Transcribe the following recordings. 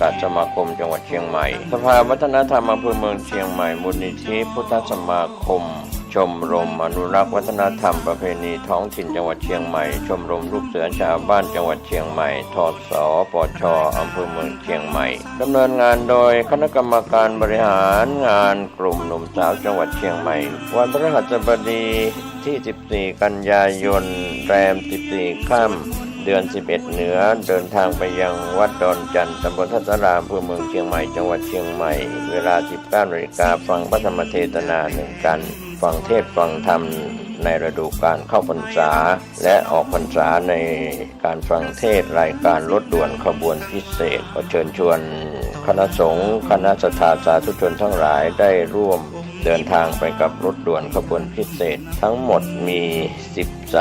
การสมาคมจังหวัดเชียงใหม่สภาวัฒนธรรมอำเภอเมืองเชียงใหม่มูลนิธิพุทธสมาคมชมรมอนุรักษ์วัฒนธรรมประเพณีท้องถิ่นจังหวัดเชียงใหม่ชมรมลูกเสือชาวบ้านจังหวัดเชียงใหม่ทศปชอำเภอเมืองเชียงใหม่ดำเนินงานโดยคณะกรรมการบริหารงานกลุ่มหนุ่มสาวจังหวัดเชียงใหม่วันพฤหัสบดีที่ 14 กันยายนแรม 14 ค่ำเดือน 11 เหนือเดินทางไปยังวัดดอนจันทร์ตำบลทัศรามอำเภอเมืองเชียงใหม่จังหวัดเชียงใหม่เวลา 19 นาฬิกาฟังพระธรรมเทศนา1 กันฟังเทศน์ฟังธรรมในฤดูกาลเข้าพรรษาและออกพรรษาในการฟังเทศน์รายการรถด่วนขบวนพิเศษขอเชิญชวนคณะสงฆ์คณะศรัทธาสาธุชนทั้งหลายได้ร่วมเดินทางไปกับรถด่วนขบวนพิเศษทั้งหมดมี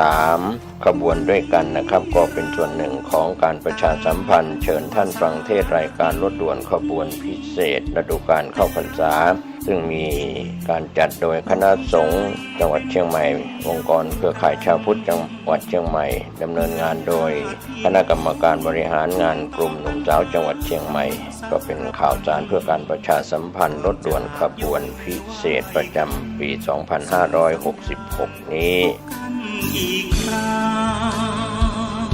13 ขบวนด้วยกันนะครับก็เป็นส่วนหนึ่งของการประชาสัมพันธ์เชิญท่านฟังเทศน์รายการรถด่วนขบวนพิเศษฤดูกาลเข้าพรรษาซึ่งมีการจัดโดยคณะสงฆ์จังหวัดเชียงใหม่องค์กรเครือข่ายชาวพุทธจังหวัดเชียงใหม่ดำเนินงานโดยคณะกรรมการบริหารงานกลุ่มหนุ่มสาวจังหวัดเชียงใหม่ก็เป็นข่าวสารเพื่อการประชาสัมพันธ์รถด่วนขบวนพิเศษประจำปี 2566 นี้อีกครั้ง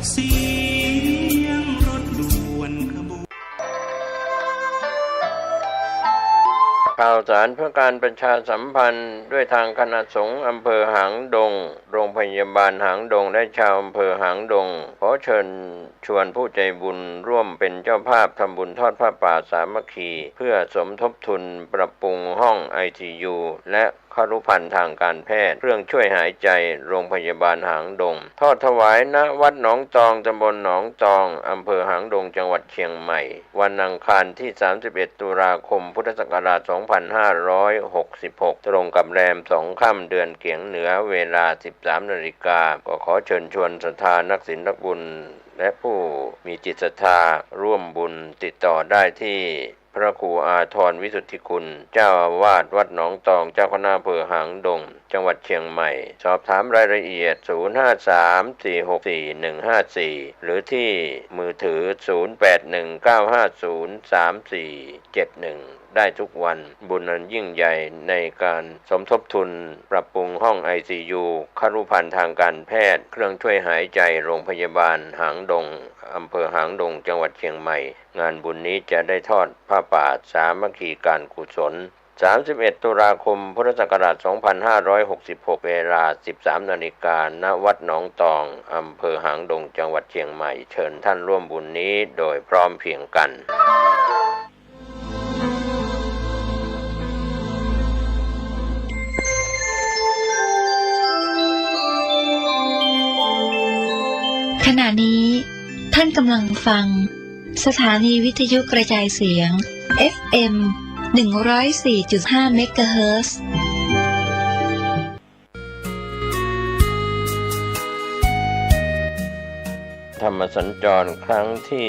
เสียงรถด่วนขบวนข่าวสารเพื่อการประชาสัมพันธ์ด้วยทางคณะสงฆ์อำเภอหางดงโรงพยาบาลหางดงและชาวอำเภอหางดงขอเชิญชวนผู้ใจบุญร่วมเป็นเจ้าภาพทำบุญทอดผ้าป่าสามัคคีเพื่อสมทบทุนปรับปรุงห้อง ICU และครุภัณฑ์ทางการแพทย์เครื่องช่วยหายใจโรงพยาบาลหางดงทอดถวายณวัดหนองตองตำบลหนองตองอำเภอหางดงจังหวัดเชียงใหม่วันอังคารที่ 31 ตุลาคมพุทธศักราช 2566 ตรงกับแรม 2 ค่ำเดือนเกียงเหนือเวลา 13 นาฬิกาก็ขอเชิญชวนศรัทธานักศีลนักบุญและผู้มีจิตศรัทธาร่วมบุญติดต่อได้ที่พระครูอาทรวิสุทธิคุณเจ้าอาวาสวัดหนองตองเจ้าคณะอำเภอหางดงจังหวัดเชียงใหม่สอบถามรายละเอียด 0534644154 หรือที่มือถือ 0819503471 ได้ทุกวันบุญอันยิ่งใหญ่ในการสมทบทุนปรับปรุงห้อง ICU ครุภัณฑ์ทางการแพทย์เครื่องช่วยหายใจโรงพยาบาลหางดงอำเภอหางดงจังหวัดเชียงใหม่งานบุญนี้จะได้ทอดผ้าป่าสามัคคีการกุศล31 ตุลาคมพุทธศักราช 2566 เวลา 13 นาฬิกาณวัดหนองตองอำเภอหางดงจังหวัดเชียงใหม่เชิญท่านร่วมบุญนี้โดยพร้อมเพรียงกันขณะนี้ท่านกำลังฟังสถานีวิทยุกระจายเสียง FM 104.5 เมกะเฮิรตซ์ธรรมสัญจรครั้งที่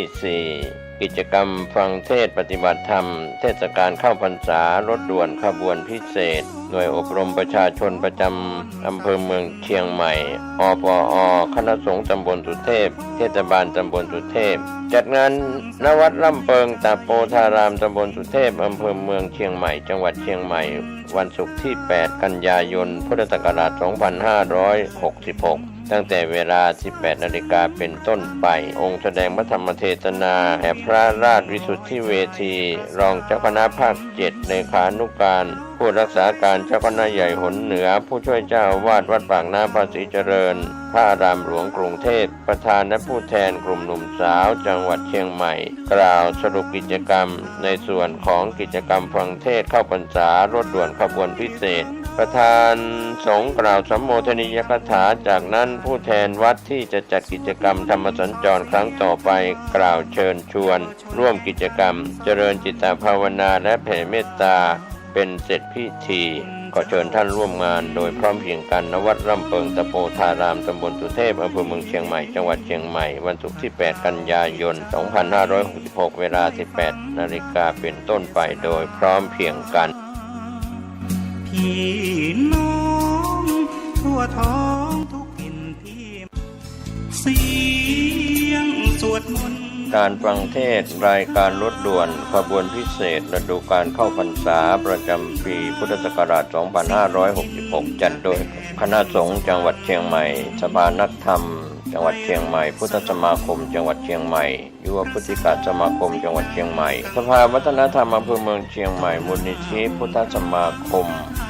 4 กิจกรรมฟังเทศน์ปฏิบัติธรรมเทศกาลเข้าพรรษารถด่วนขบวนพิเศษหน่วยอบรมประชาชนประจำอำเภอเมืองเชียงใหม่อปอคณะสงฆ์ตำบลสุเทพเทศบาลตำบลสุเทพจัดงานณวัดล่ำเปิงตาโปธารามตำบลสุเทพอำเภอเมืองเชียงใหม่จังหวัดเชียงใหม่วันศุกร์ที่ 8 กันยายนพุทธศักราช 2566ตั้งแต่เวลา 18 นาฬิกาเป็นต้นไปองค์แสดงพระธรรมเทศนาแห่พระราชวิสุทธิเวทีรองเจ้าคณะภาค 7 เลขานุการผู้รักษาการเจ้าคณะใหญ่หนเหนือผู้ช่วยเจ้าอาวาสวัดปากน้ำภาษีเจริญพระอารามหลวงกรุงเทพประธานและผู้แทนกลุ่มหนุ่มสาวจังหวัดเชียงใหม่กล่าวสรุปกิจกรรมในส่วนของกิจกรรมฟังเทศน์เข้าพรรษารถด่วนขบวนพิเศษประธานสงฆ์กล่าวสัมโมทนียกถาจากนั้นผู้แทนวัดที่จะจัดกิจกรรมธรรมสัญจรครั้งต่อไปกล่าวเชิญชวนร่วมกิจกรรมเจริญจิตภาวนาและแผ่เมตตาเป็นเสร็จพิธีขอเชิญท่านร่วมงานโดยพร้อมเพรียงกันณวัดร่ำเปิงตะโปธารามตำบลสุเทพอำเภอเมืองเชียงใหม่จังหวัดเชียงใหม่วันศุกร์ที่ 8 กันยายน 2566 เวลา 18 นาฬิกาเป็นต้นไปโดยพร้อมเพรียงกันพี่น้องทั่วท้องทุกถิ่นที่เสียงสวดมนต์ การฟังเทศน์รายการรถด่วนขบวนพิเศษฤดูกาลเข้าพรรษาประจำปีพุทธศักราช 2566 จัดโดยคณะสงฆ์จังหวัดเชียงใหม่สภานักธรรมจังหวัดเชียงใหม่พุทธสมาคมจังหวัดเชียงใหม่ยุวพุทธิกาสมาคมจังหวัดเชียงใหม่สภาวัฒนธรรมอำเภอเมืองเชียงใหม่มูลนิธิพุทธสมาคม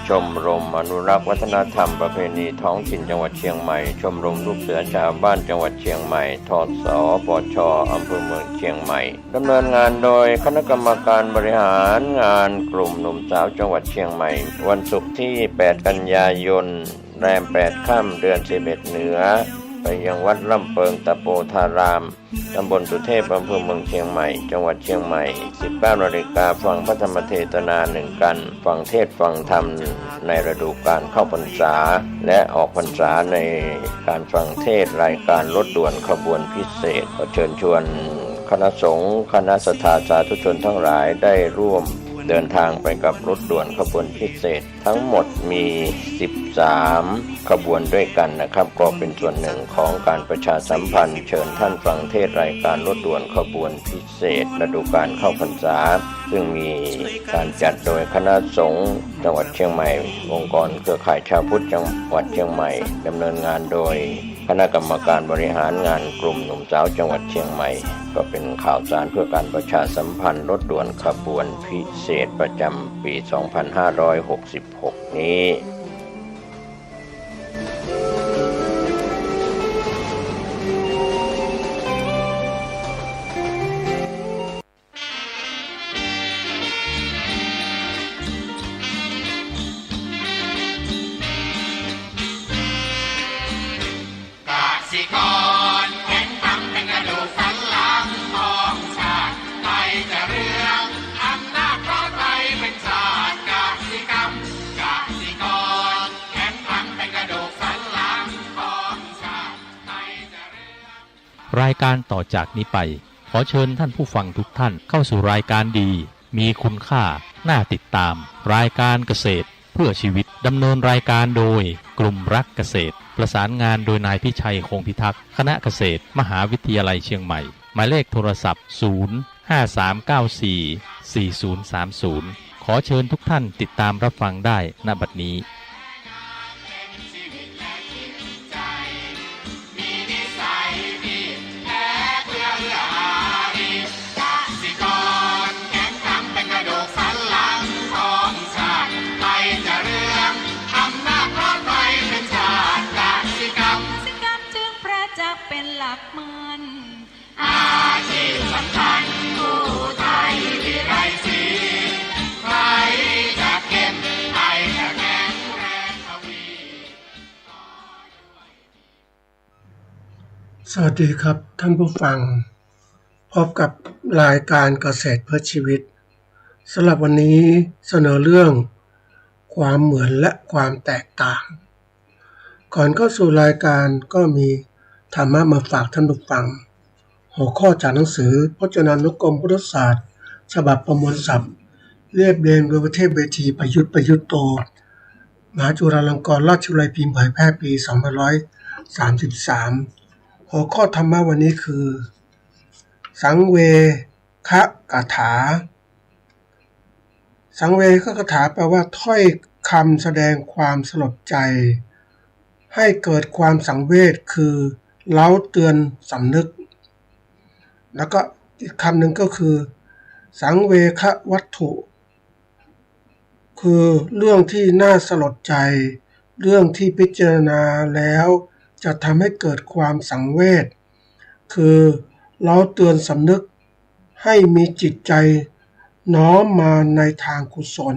ชมรมอนุรักษ์วัฒนธรรมประเพณีท้องถิ่นจังหวัดเชียงใหม่ชมรมลูกเสือชาวบ้านจังหวัดเชียงใหม่ทศปชอำเภอเมืองเชียงใหม่ดำเนินงานโดยคณะกรรมการบริหารงานกลุ่มหนุ่มสาวจังหวัดเชียงใหม่วันศุกร์ที่ 8 กันยายนแรม 8 ค่ำเดือน 11 เหนือไปยังวัดลำเปิงตะโปธารามตำบลสุเทพอำเภอเมืองเชียงใหม่จังหวัดเชียงใหม่ 19 นาฬิกาฟังพระธรรมเทศนา1 กันฟังเทศฟังธรรมในฤดูกาลเข้าพรรษาและออกพรรษาในการฟังเทศรายการรถด่วนขบวนพิเศษขอเชิญชวนคณะสงฆ์คณะศรัทธาสาธุชนทั้งหลายได้ร่วมเดินทางไปกับรถด่วนขบวนพิเศษทั้งหมดมี 13 ขบวนด้วยกันนะครับก็เป็นส่วนหนึ่งของการประชาสัมพันธ์เชิญท่านฟังเทศรายการรถด่วนขบวนพิเศษฤดูกาลเข้าพรรษาซึ่งมีการจัดโดยคณะสงฆ์จังหวัดเชียงใหม่องค์กรเครือข่ายชาวพุทธจังหวัดเชียงใหม่ดำเนินงานโดยคณะกรรมการบริหารงานกลุ่มหนุ่มสาวจังหวัดเชียงใหม่ก็เป็นข่าวสารเพื่อการประชาสัมพันธ์รถด่วนขบวนพิเศษประจำปี 2566 นี้รายการต่อจากนี้ไปขอเชิญท่านผู้ฟังทุกท่านเข้าสู่รายการดีมีคุณค่าน่าติดตามรายการเกษตรเพื่อชีวิตดำเนินรายการโดยกลุ่มรักเกษตรประสานงานโดยนายพิชัยคงพิทักษ์คณะเกษตรมหาวิทยาลัยเชียงใหม่หมายเลขโทรศัพท์053944030ขอเชิญทุกท่านติดตามรับฟังได้ณบัดนี้สวัสดีครับท่านผู้ฟังพบกับรายการเกษตรเพื่อชีวิตสำหรับวันนี้เสนอเรื่องความเหมือนและความแตกต่างก่อนเข้าสู่รายการก็มีธรรมะมาฝากท่านผู้ฟังหัวข้อจากหนังสือพจนานุกรมพุทธศาสตร์ฉบับประมวลศัพท์เรียบเรียงโดยประเทศเวทีประยุทธ์โตมหาจุฬาลงกรณราชวิทยาลัยพิมพ์เผยแพร่ปี2533หัวข้อธรรมะวันนี้คือสังเวคกถาสังเวคกถาแปลว่าถ้อยคำแสดงความสลดใจให้เกิดความสังเวชคือเร้าเตือนสำนึกแล้วก็อีกคำหนึ่งก็คือสังเวควัตถุคือเรื่องที่น่าสลดใจเรื่องที่พิจารณาแล้วจะทำให้เกิดความสังเวชคือเราเตือนสำนึกให้มีจิตใจน้อมมาในทางกุศล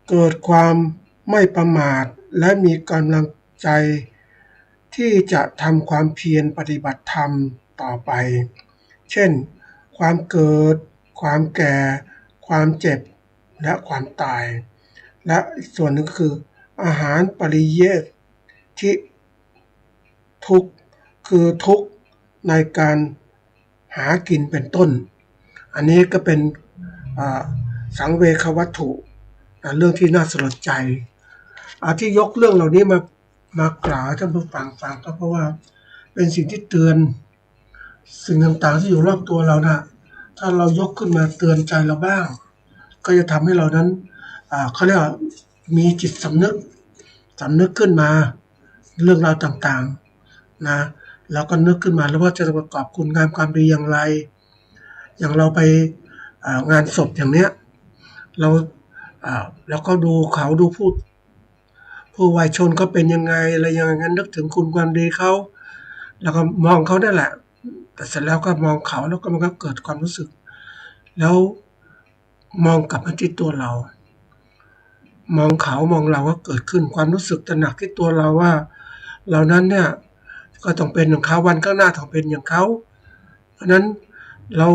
เกิดความไม่ประมาทและมีกำลังใจที่จะทำความเพียรปฏิบัติธรรมต่อไปเช่นความเกิดความแก่ความเจ็บและความตายและอีกส่วนหนึ่งก็คืออาหารปริเยที่ทุกข์คือทุกข์ในการหากินเป็นต้นอันนี้ก็เป็นสังเวควัตถุเรื่องที่น่าสลดใจที่ยกเรื่องเหล่านี้มากล่าวท่านผู้ฟังก็เพราะว่าเป็นสิ่งที่เตือน สิ่งต่างๆที่อยู่รอบตัวเรานะถ้าเรายกขึ้นมาเตือนใจเราบ้างก็จะทำให้เรานั้นเขาเรียกว่ามีจิตสำนึกขึ้นมาเรื่องราวต่างๆนะแล้วก็นึกขึ้นมาแล้วว่าจะประกอบคุณงามความดีอย่างไรอย่างเราไปงานศพอย่างเนี้ยเราแล้วก็ดูเขาดูผู้วายชนเขาเป็นยังไงอะไรอย่างนั้นนึกถึงคุณความดีเขาแล้วก็มองเขาได้แหละแต่เสร็จแล้วก็มองเขาแล้วก็มันก็เกิดความรู้สึกแล้วมองกลับมาที่ตัวเรา มองเขามองเราก็เกิดขึ้นความรู้สึกตระหนักที่ตัวเราว่าเรานั้นเนี่ยก็ต้องเป็นอย่างเขาวันข้างหน้าต้องเป็นอย่างเขาเพราะนั้นเรา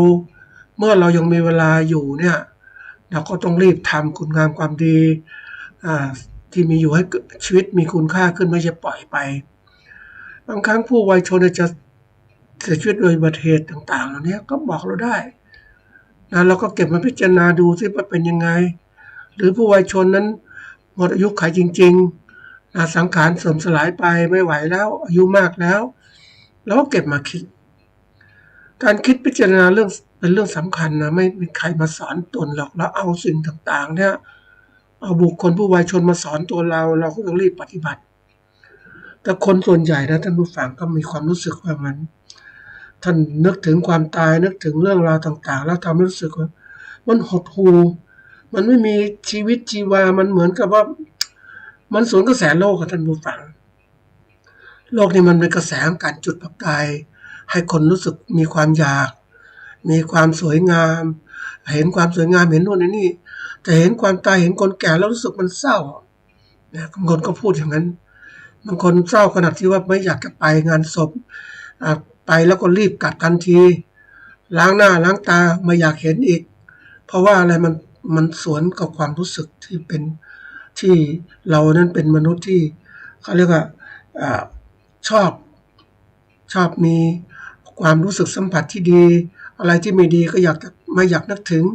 เมื่อเรายังมีเวลาอยู่เนี่ยเราก็ต้องรีบทำคุณงามความดีที่มีอยู่ให้ชีวิตมีคุณค่าขึ้นไม่ใช่ปล่อยไปบางครั้งผู้วัยชนจะเสียชีวิตโดยอุบัติเหตุต่างๆเหล่านี้ก็บอกเราได้นะเราก็เก็บมาพิจารณาดูซิว่าเป็นยังไงหรือผู้วัยชนนั้นหมดอายุขัยจริงๆสังขารเสื่อมสลายไปไม่ไหวแล้วอายุมากแล้วเราก็เก็บมาคิดการคิดพิจารณาเรื่องเป็นเรื่องสำคัญนะไม่มีใครมาสอนตนหรอกแล้วเอาสิ่งต่างๆเนี่ยเอาบุคคลผู้วัยชนมาสอนตัวเราก็ต้องรีบปฏิบัติแต่คนส่วนใหญ่นะท่านผู้ฟังก็มีความรู้สึกว่ามันท่านนึกถึงความตายนึกถึงเรื่องราวต่างๆแล้วทำให้รู้สึกว่ามันหดหู่มันไม่มีชีวิตชีวามันเหมือนกับว่ามันสวนกระแสโลกกับท่านผู้ฟังโลกนี้มันเป็นกระแสของการจุดประกายให้คนรู้สึกมีความอยากมีความสวยงามเห็นความสวยงามเห็นโน่นนี่แต่เห็นความตายเห็นคนแก่แล้วรู้สึกมันเศร้านะบางคนก็พูดอย่างนั้นบางคนเศร้าขนาดที่ว่าไม่อยากจะไปงานศพไปแล้วก็รีบกลับทันทีล้างหน้าล้างตาไม่อยากเห็นอีกเพราะว่าอะไรมันสวนกับความรู้สึกที่เป็นที่เรานั้นเป็นมนุษย์ที่เขาเรียกว่าชอบมีความรู้สึกสัมผัสที่ดีอะไรที่ไม่ดีก็ไม่อยากนึกถึง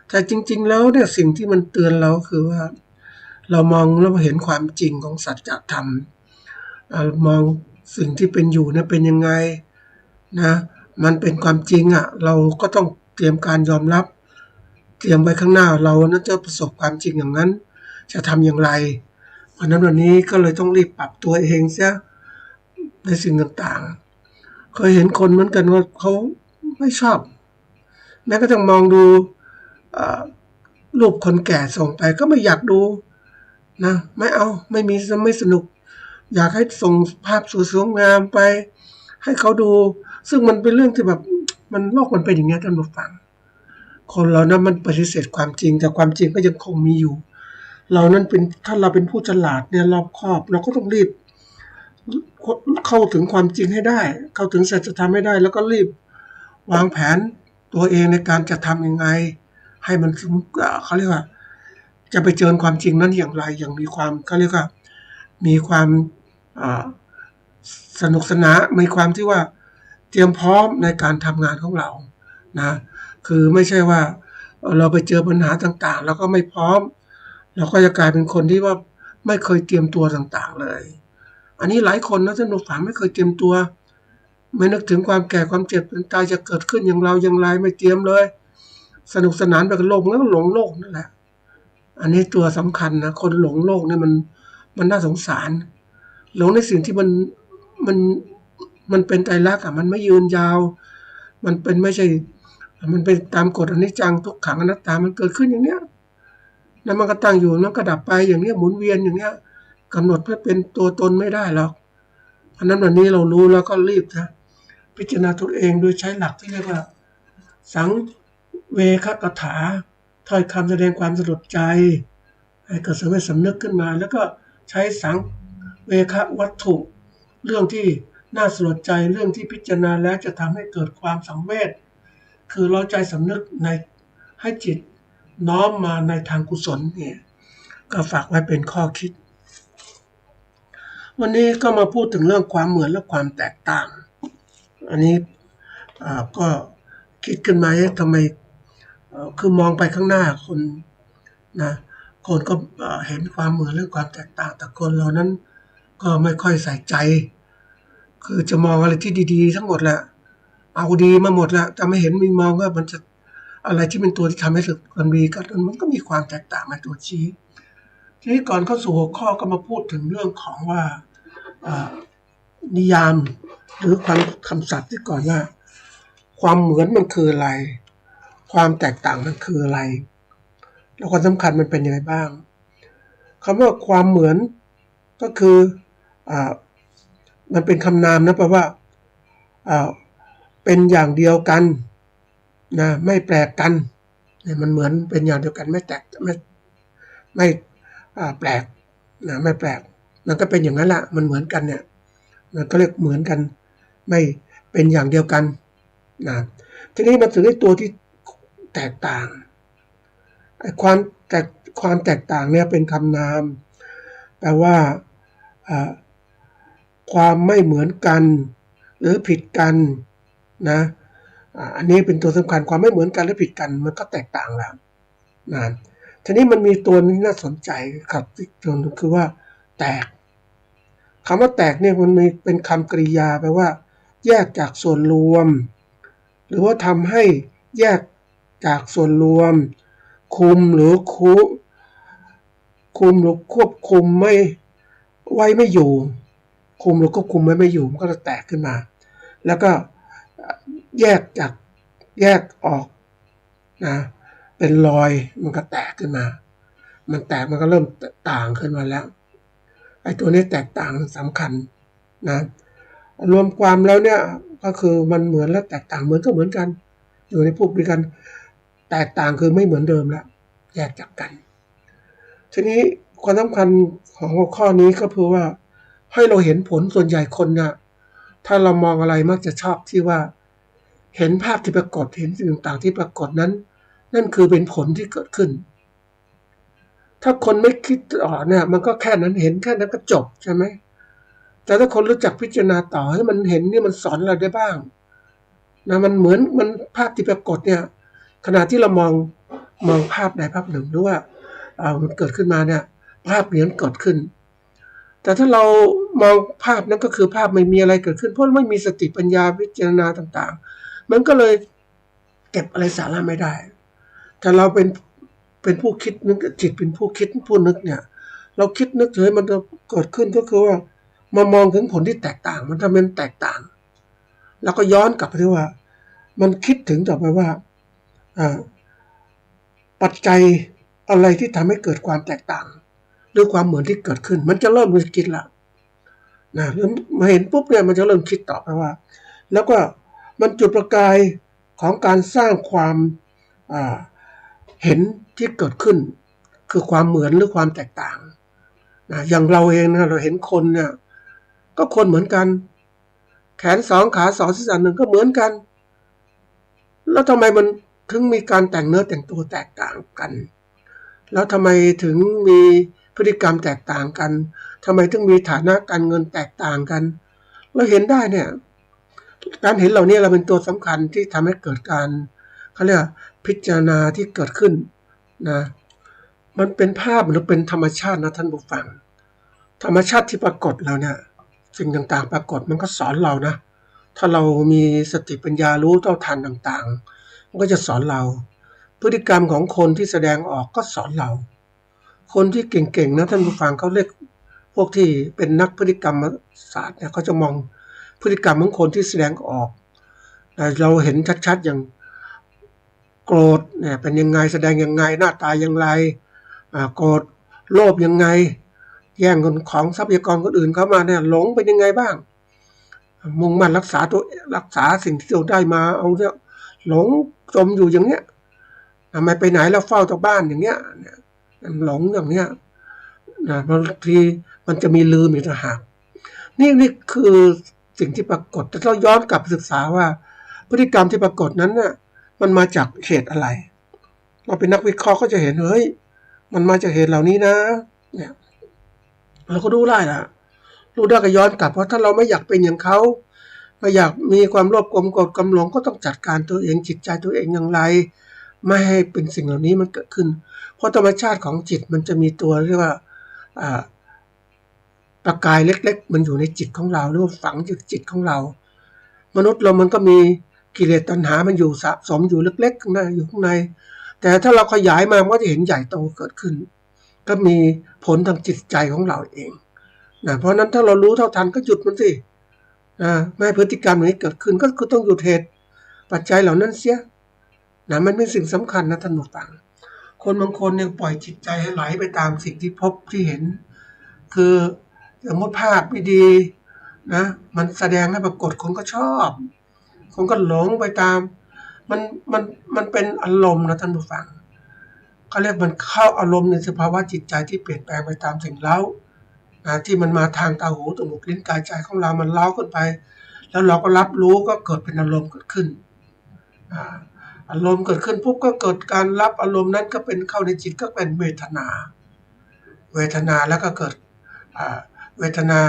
แต่จริงๆแล้วเนี่ยสิ่งที่มันเตือนเราคือว่าเรามองแล้วเห็นความจริงของสัจธรรมมองสิ่งที่เป็นอยู่เนี่ยเป็นยังไงนะมันเป็นความจริงเราก็ต้องเตรียมการยอมรับเตรียมไว้ข้างหน้าเรานั้นจะประสบความจริงอย่างนั้นจะทำอย่างไรเพราะนั้นวันนี้ก็เลยต้องรีบปรับตัวเองเสียในสิ่งต่างๆเคยเห็นคนเหมือนกันว่าเขาไม่ชอบแม้กระทั่งมองดูรูปคนแก่ส่งไปก็ไม่อยากดูนะไม่เอาไม่สนุกอยากให้ส่งภาพสวยๆงามไปให้เขาดูซึ่งมันเป็นเรื่องที่แบบมันโลกมันเป็นอย่างนี้ท่านผู้ฟังคนเรานั้นมันปฏิเสธความจริงแต่ความจริงก็ยังคงมีอยู่เรานั้นเป็นถ้าเราเป็นผู้ฉลาดเนี่ยรอบคอบเราก็ต้องรีบเข้าถึงความจริงให้ได้เข้าถึงสัจธรรมให้ได้แล้วก็รีบวางแผนตัวเองในการจะทำยังไงให้มันเขาเรียกว่าจะไปเจอความจริงนั้นอย่างไรอย่างมีความเขาเรียกว่ามีความสนุกสนานมีความที่ว่าเตรียมพร้อมในการทำงานของเรานะคือไม่ใช่ว่าเราไปเจอปัญหาต่างๆแล้วก็ไม่พร้อมเราก็จะกลายเป็นคนที่ว่าไม่เคยเตรียมตัวต่างๆเลยอันนี้หลายคนนะท่านผู้ฟังไม่เคยเตรียมตัวไม่นึกถึงความแก่ความเจ็บความตายจะเกิดขึ้นอย่างเราอย่างไรไม่เตรียมเลยสนุกสนานไปกับโลกแล้วก็หลงโลกนั่นแหละอันนี้ตัวสำคัญนะคนหลงโลกนี่มันน่าสงสารหลงในสิ่งที่มันเป็นไตรลักษณ์มันไม่ยืนยาวมันเป็นไม่ใช่มันเป็นตามกฎอนิจจังทุกขังอนัตตามันเกิดขึ้นอย่างเนี้ยแล้วมันก็ตั้งอยู่แล้วก็ดับไปอย่างเนี้ยหมุนเวียนอย่างเนี้ยกำหนดเพื่อเป็นตัวตนไม่ได้หรอกเพราะนั้นวันนี้เรารู้แล้วก็รีบนะพิจารณาตัวเองโดยใช้หลักที่เรียกว่าสังเวคกถาถ้อยคำแสดงความสลดใจให้เกิดสำนึกขึ้นมาแล้วก็ใช้สังเวควัตถุเรื่องที่น่าสลดใจเรื่องที่พิจารณาแล้วจะทำให้เกิดความสังเวชคือเราใจสำนึกในให้จิตน้อมมาในทางกุศลเนี่ยก็ฝากไว้เป็นข้อคิดวันนี้ก็มาพูดถึงเรื่องความเหมือนและความแตกต่างอันนี้ก็คิดขึ้นมาทำไมคือมองไปข้างหน้าคนนะคนก็เห็นความเหมือนและความแตกต่างแต่คนเรานั้นก็ไม่ค่อยใส่ใจคือจะมองอะไรที่ดีๆทั้งหมดแหละ เอาดีมาหมดแล้วแต่ไม่เห็นมีมองว่ามันจะอะไรที่เป็นตัวที่ทำให้สึกมันดีกันมันก็มีความแตกต่างในตัวชี้ทีนี้ก่อนเข้าสู่หัวข้อก็มาพูดถึงเรื่องของว่านิยามหรือคำศัพท์ที่ก่อนว่าความเหมือนมันคืออะไรความแตกต่างมันคืออะไรแล้วความสำคัญมันเป็นยังไงบ้างคำว่าความเหมือนก็คือมันเป็นคำนามนะแปลว่าเป็นอย่างเดียวกันนะไม่แปลกกันเนี่ยมันเหมือนเป็นอย่างเดียวกันไม่แตกไม่แปลกนะไม่แปลกมันก็เป็นอย่างนั้นแหละมันเหมือนกันเนี่ยมันก็เรียกเหมือนกันไม่เป็นอย่างเดียวกันนะทีนี้มาถึงไอ้ตัวที่แตกต่างไอ้ความแตกต่างเนี่ยเป็นคำนามแปลว่าความไม่เหมือนกันหรือผิดกันนะอันนี้เป็นตัวสำคัญความไม่เหมือนกันหรือผิดกันมันก็แตกต่างแล้วนะทีนี้มันมีตัวนี้น่าสนใจครับอีกตัวนึงคือว่าแตกคำว่าแตกเนี่ยมันมีเป็นคำกริยาแปลว่าแยกจากส่วนรวมหรือว่าทำให้แยกจากส่วนรวมคุมหรือควบคุมไม่ไว้ไม่อยู่คุมหรือควบคุมไว้ไม่อยู่มันก็จะแตกขึ้นมาแล้วก็แยกออกนะเป็นรอยมันก็แตกขึ้นมามันแตกมันก็เริ่มต่างขึ้นมาแล้วไอ้ตัวนี้แตกต่างสำคัญนะรวมความแล้วเนี่ยก็คือมันเหมือนและแตกต่างเหมือนก็เหมือนกันอยู่ในพวกเดียวกันแตกต่างคือไม่เหมือนเดิมแล้วแยกจากกันทีนี้ความสำคัญของหัวข้อนี้ก็คือว่าให้เราเห็นผลส่วนใหญ่คนเนี่ยถ้าเรามองอะไรมักจะชอบที่ว่าเห็นภาพที่ปรากฏเห็นสิ่งต่างๆที่ปรากฏนั้นนั่นคือเป็นผลที่เกิดขึ้นถ้าคนไม่คิดต่อเนี่ยมันก็แค่นั้นเห็นแค่นั้นก็จบใช่ไหมแต่ถ้าคนรู้จักพิจารณาต่อให้มันเห็นนี่มันสอนเราได้บ้างนะมันเหมือนมันภาพที่ปรากฏเนี่ยขณะที่เรามองภาพใดภาพหนึ่งหรือว่ามันเกิดขึ้นมาเนี่ยภาพนี้เกิดขึ้นแต่ถ้าเรามองภาพนั้นก็คือภาพไม่มีอะไรเกิดขึ้นเพราะไม่มีสติปัญญาพิจารณาต่างๆมันก็เลยเก็บอะไรสาระไม่ได้แต่เราเป็นผู้คิดนึกจิตเป็นผู้คิดผู้นึกเนี่ยเราคิดนึกเฉยมันจะเกิดขึ้นก็คือว่ามามองถึงผลที่แตกต่างมันทำเป็นแตกต่างแล้วก็ย้อนกลับไปที่ว่ามันคิดถึงต่อไปว่าปัจจัยอะไรที่ทำให้เกิดความแตกต่างหรือความเหมือนที่เกิดขึ้นมันจะเริ่มคิดละนะแล้วมาเห็นปุ๊บเนี่ยมันจะเริ่มคิดต่อไปว่าแล้วก็มันจุดประกายของการสร้างความเห็นที่เกิดขึ้นคือความเหมือนหรือความแตกต่างนะอย่างเราเองนะเราเห็นคนเนี่ยก็คนเหมือนกันแขนสองขาสองศีรษะหนึ่งก็เหมือนกันแล้วทำไมมันถึงมีการแต่งเนื้อแต่งตัวแตกต่างกันแล้วทำไมถึงมีพฤติกรรมแตกต่างกันทำไมถึงมีฐานะการเงินแตกต่างกันเราเห็นได้เนี่ยการเห็นเหล่านี้เราเป็นตัวสำคัญที่ทำให้เกิดการเขาเรียกพิจารณาที่เกิดขึ้นนะมันเป็นภาพหรือเป็นธรรมชาตินะท่านผู้ฟังธรรมชาติที่ปรากฏแล้วเนี่ยสิ่งต่างๆปรากฏมันก็สอนเรานะถ้าเรามีสติปัญญารู้เท่าทันต่างๆมันก็จะสอนเราพฤติกรรมของคนที่แสดงออกก็สอนเราคนที่เก่งๆนะท่านผู้ฟังเขาเรียกพวกที่เป็นนักพฤติกรรมศาสตร์เนี่ยเขาจะมองพฤติกรรมของคนที่แสดงออกเราเห็นชัดๆอย่างโกรธเนี่ยเป็นยังไงแสดงยังไงหน้าตาอย่างไรโกรธโลภยังไงแย่งเงินของทรัพยากรคนอื่นเข้ามาเนี่ยหลงเป็นยังไงบ้างมุ่งมั่นรักษาสิ่งที่เราได้มาเอาเนี่ยหลงจมอยู่อย่างเนี้ยทำไมไปไหนแล้วเฝ้าแต่บ้านอย่างเงี้ยหลงอย่างเนี้ยบางทีมันจะมีลืมอีกต่างหากนี่คือสิ่งที่ปรากฏแต่เราย้อนกลับศึกษาว่าพฤติกรรมที่ปรากฏนั้นน่ะมันมาจากเหตุอะไรเราเป็นนักวิเคราะห์ก็จะเห็นเฮ้ยมันมาจากเหตุเหล่านี้นะเนี่ยเราก็รู้ได้ละรู้ได้ก็ย้อนกลับเพราะถ้าเราไม่อยากเป็นอย่างเขาไม่อยากมีความโลภโกรธกำหลงก็ต้องจัดการตัวเองจิตใจตัวเองอย่างไรไม่ให้เป็นสิ่งเหล่านี้มันเกิดขึ้นเพราะธรรมชาติของจิตมันจะมีตัวเรียกว่าประกายเล็กๆมันอยู่ในจิตของเราหรือฝังอยู่จิตของเรามนุษย์เรามันก็มี กิเลสตัณหามันอยู่สะสมอยู่เล็กๆข้างในอยู่ข้างในแต่ถ้าเราขยายมามันก็จะเห็นใหญ่โตเกิดขึ้นก็มีผลทางจิตใจของเราเองนะเพราะนั้นถ้าเรารู้เท่าทันก็หยุดมันสิไม่ให้พฤติกรรมนี้เกิดขึ้นก็คือต้องหยุดเหตุปัจจัยเหล่านั้นเสียนะมันเป็นสิ่งสำคัญนะท่านผู้ฟังคนบางคนเนี่ยปล่อยจิตใจให้ไหลไปตามสิ่งที่พบที่เห็นคือสมมติภาพไม่ดีนะมันแสดงให้ปรากฏคนก็ชอบคนก็หลงไปตามมันเป็นอารมณ์นะท่านผู้ฟังเขาเรียกมันเข้าอารมณ์ในสภาวะจิตใจที่เปลี่ยนแปลงไปตามสิ่งเร้าที่มันมาทางตาหูจมูกลิ้นกายใจของเรามันเล้าขึ้นไปแล้วเราก็รับรู้ก็เกิดเป็นอารมณ์เกิดขึ้นอารมณ์เกิดขึ้นปุ๊บก็เกิดการรับอารมณ์นั้นก็เป็นเข้าในจิตก็เป็นเวทนาแล้วก็เกิดเวทนา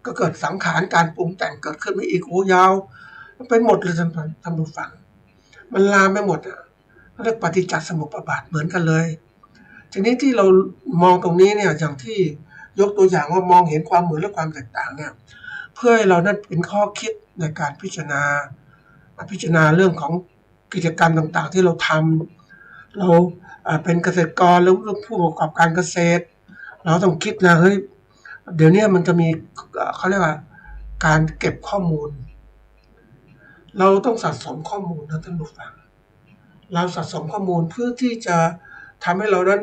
ก็เกิดสังขารการปรุงแต่งเกิดขึ้นไปอีกโอ้ยาวไปหมดเลยท่านผู้ฟังมันลามไปหมดเรียกปฏิจจสมุปบาทเหมือนกันเลยทีนี้ที่เรามองตรงนี้เนี่ยอย่างที่ยกตัวอย่างว่ามองเห็นความเหมือนและความแตกต่างเนี่ยเพื่อให้เรานั้นเป็นข้อคิดในการพิจารณาเรื่องของกิจกรรมต่างๆที่เราทำเราเป็นเกษตรกรหรือผู้ประกอบการเกษตรเราต้องคิดนะเฮ้ยเดี๋ยวนี้มันจะมีเขาเรียกว่าการเก็บข้อมูลเราต้องสะสมข้อมูลนะท่านผู้ฟังเราสะสมข้อมูลเพื่อที่จะทำให้เรานั้น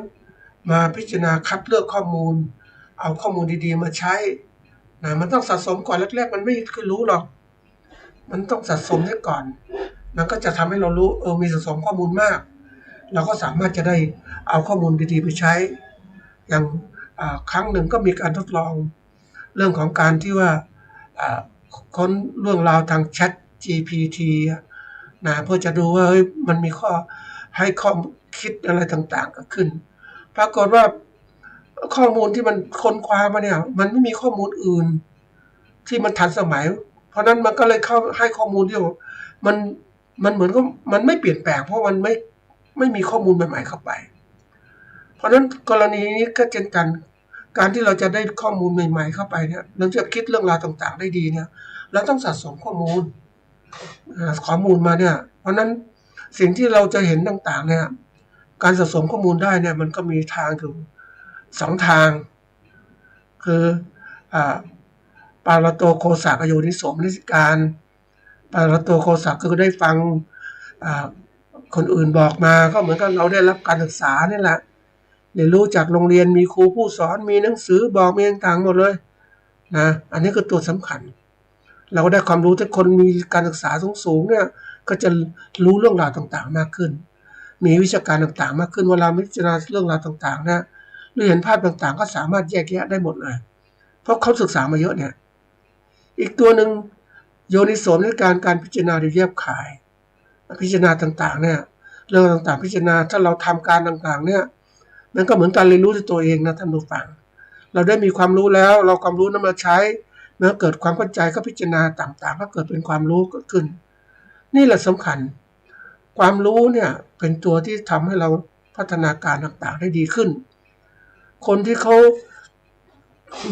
มาพิจารณาคัดเลือกข้อมูลเอาข้อมูลดีๆมาใช้นะมันต้องสะสมก่อนแรกๆมันไม่เคยรู้หรอกมันต้องสะสมไว้ก่อนมันก็จะทำให้เรารู้มีสะสมข้อมูลมากเราก็สามารถจะได้เอาข้อมูลดีๆไปใช้อย่างครั้งหนึ่งก็มีการทดลองเรื่องของการที่ว่าค้นเรื่องราวทาง Chat GPT นะเพื่อจะดูว่ามันมีข้อให้ข้อคิดอะไรต่างๆเกิดขึ้นปรากฏว่าข้อมูลที่มันค้นคว้ามาเนี่ยมันไม่มีข้อมูลอื่นที่มันทันสมัยเพราะนั้นมันก็เลยเข้าให้ข้อมูลที่มันเหมือนก็มันไม่เปลี่ยนแปลงเพราะมันไม่มีข้อมูลใหม่ๆเข้าไปเพราะนั้นกรณีนี้ก็เช่นกันการที่เราจะได้ข้อมูลใหม่ๆเข้าไปเนี่ยเราจะคิดเรื่องราวต่างๆได้ดีเนี่ยเราต้องสะสมข้อมูลมาเนี่ยเพราะนั้นสิ่งที่เราจะเห็นต่างๆเนี่ยการสะสมข้อมูลได้เนี่ยมันก็มีทางถึง2 ทางคือปารโตโคสะกโยนิโสมนสิการปารโตโคสะคือได้ฟังคนอื่นบอกมาก็เหมือนกับเราได้รับการศึกษานี่แหละเรียนรู้จากโรงเรียนมีครูผู้สอนมีหนังสือบอกมีต่างๆหมดเลยนะอันนี้คือตัวสำคัญเราก็ได้ความรู้ที่คนมีการศึกษาสูงๆเนี่ยก็จะรู้เรื่องราวต่างๆมากขึ้นมีวิชาการต่างๆมากขึ้นเวลาพิจารณาเรื่องราวต่างๆเนี่ยหรือเห็นภาพต่างๆก็สามารถแยกแยะได้หมดเลยเพราะเขาศึกษามาเยอะเนี่ยอีกตัวหนึ่งโยนิโสมในการพิจารณาโดยแยบขายพิจารณาต่างๆเนี่ยเรื่องต่างๆพิจารณาถ้าเราทำการต่างๆเนี่ยมันก็เหมือนการเรียนรู้ด้วยตัวเองนะท่านผู้ฟังเราได้มีความรู้แล้วเราความรู้นั้นมาใช้เมื่อเกิดความเข้าใจก็พิจารณาต่างๆก็เกิดเป็นความรู้เกิดขึ้นนี่แหละสำคัญความรู้เนี่ยเป็นตัวที่ทำให้เราพัฒนาการต่างๆได้ดีขึ้นคนที่เขา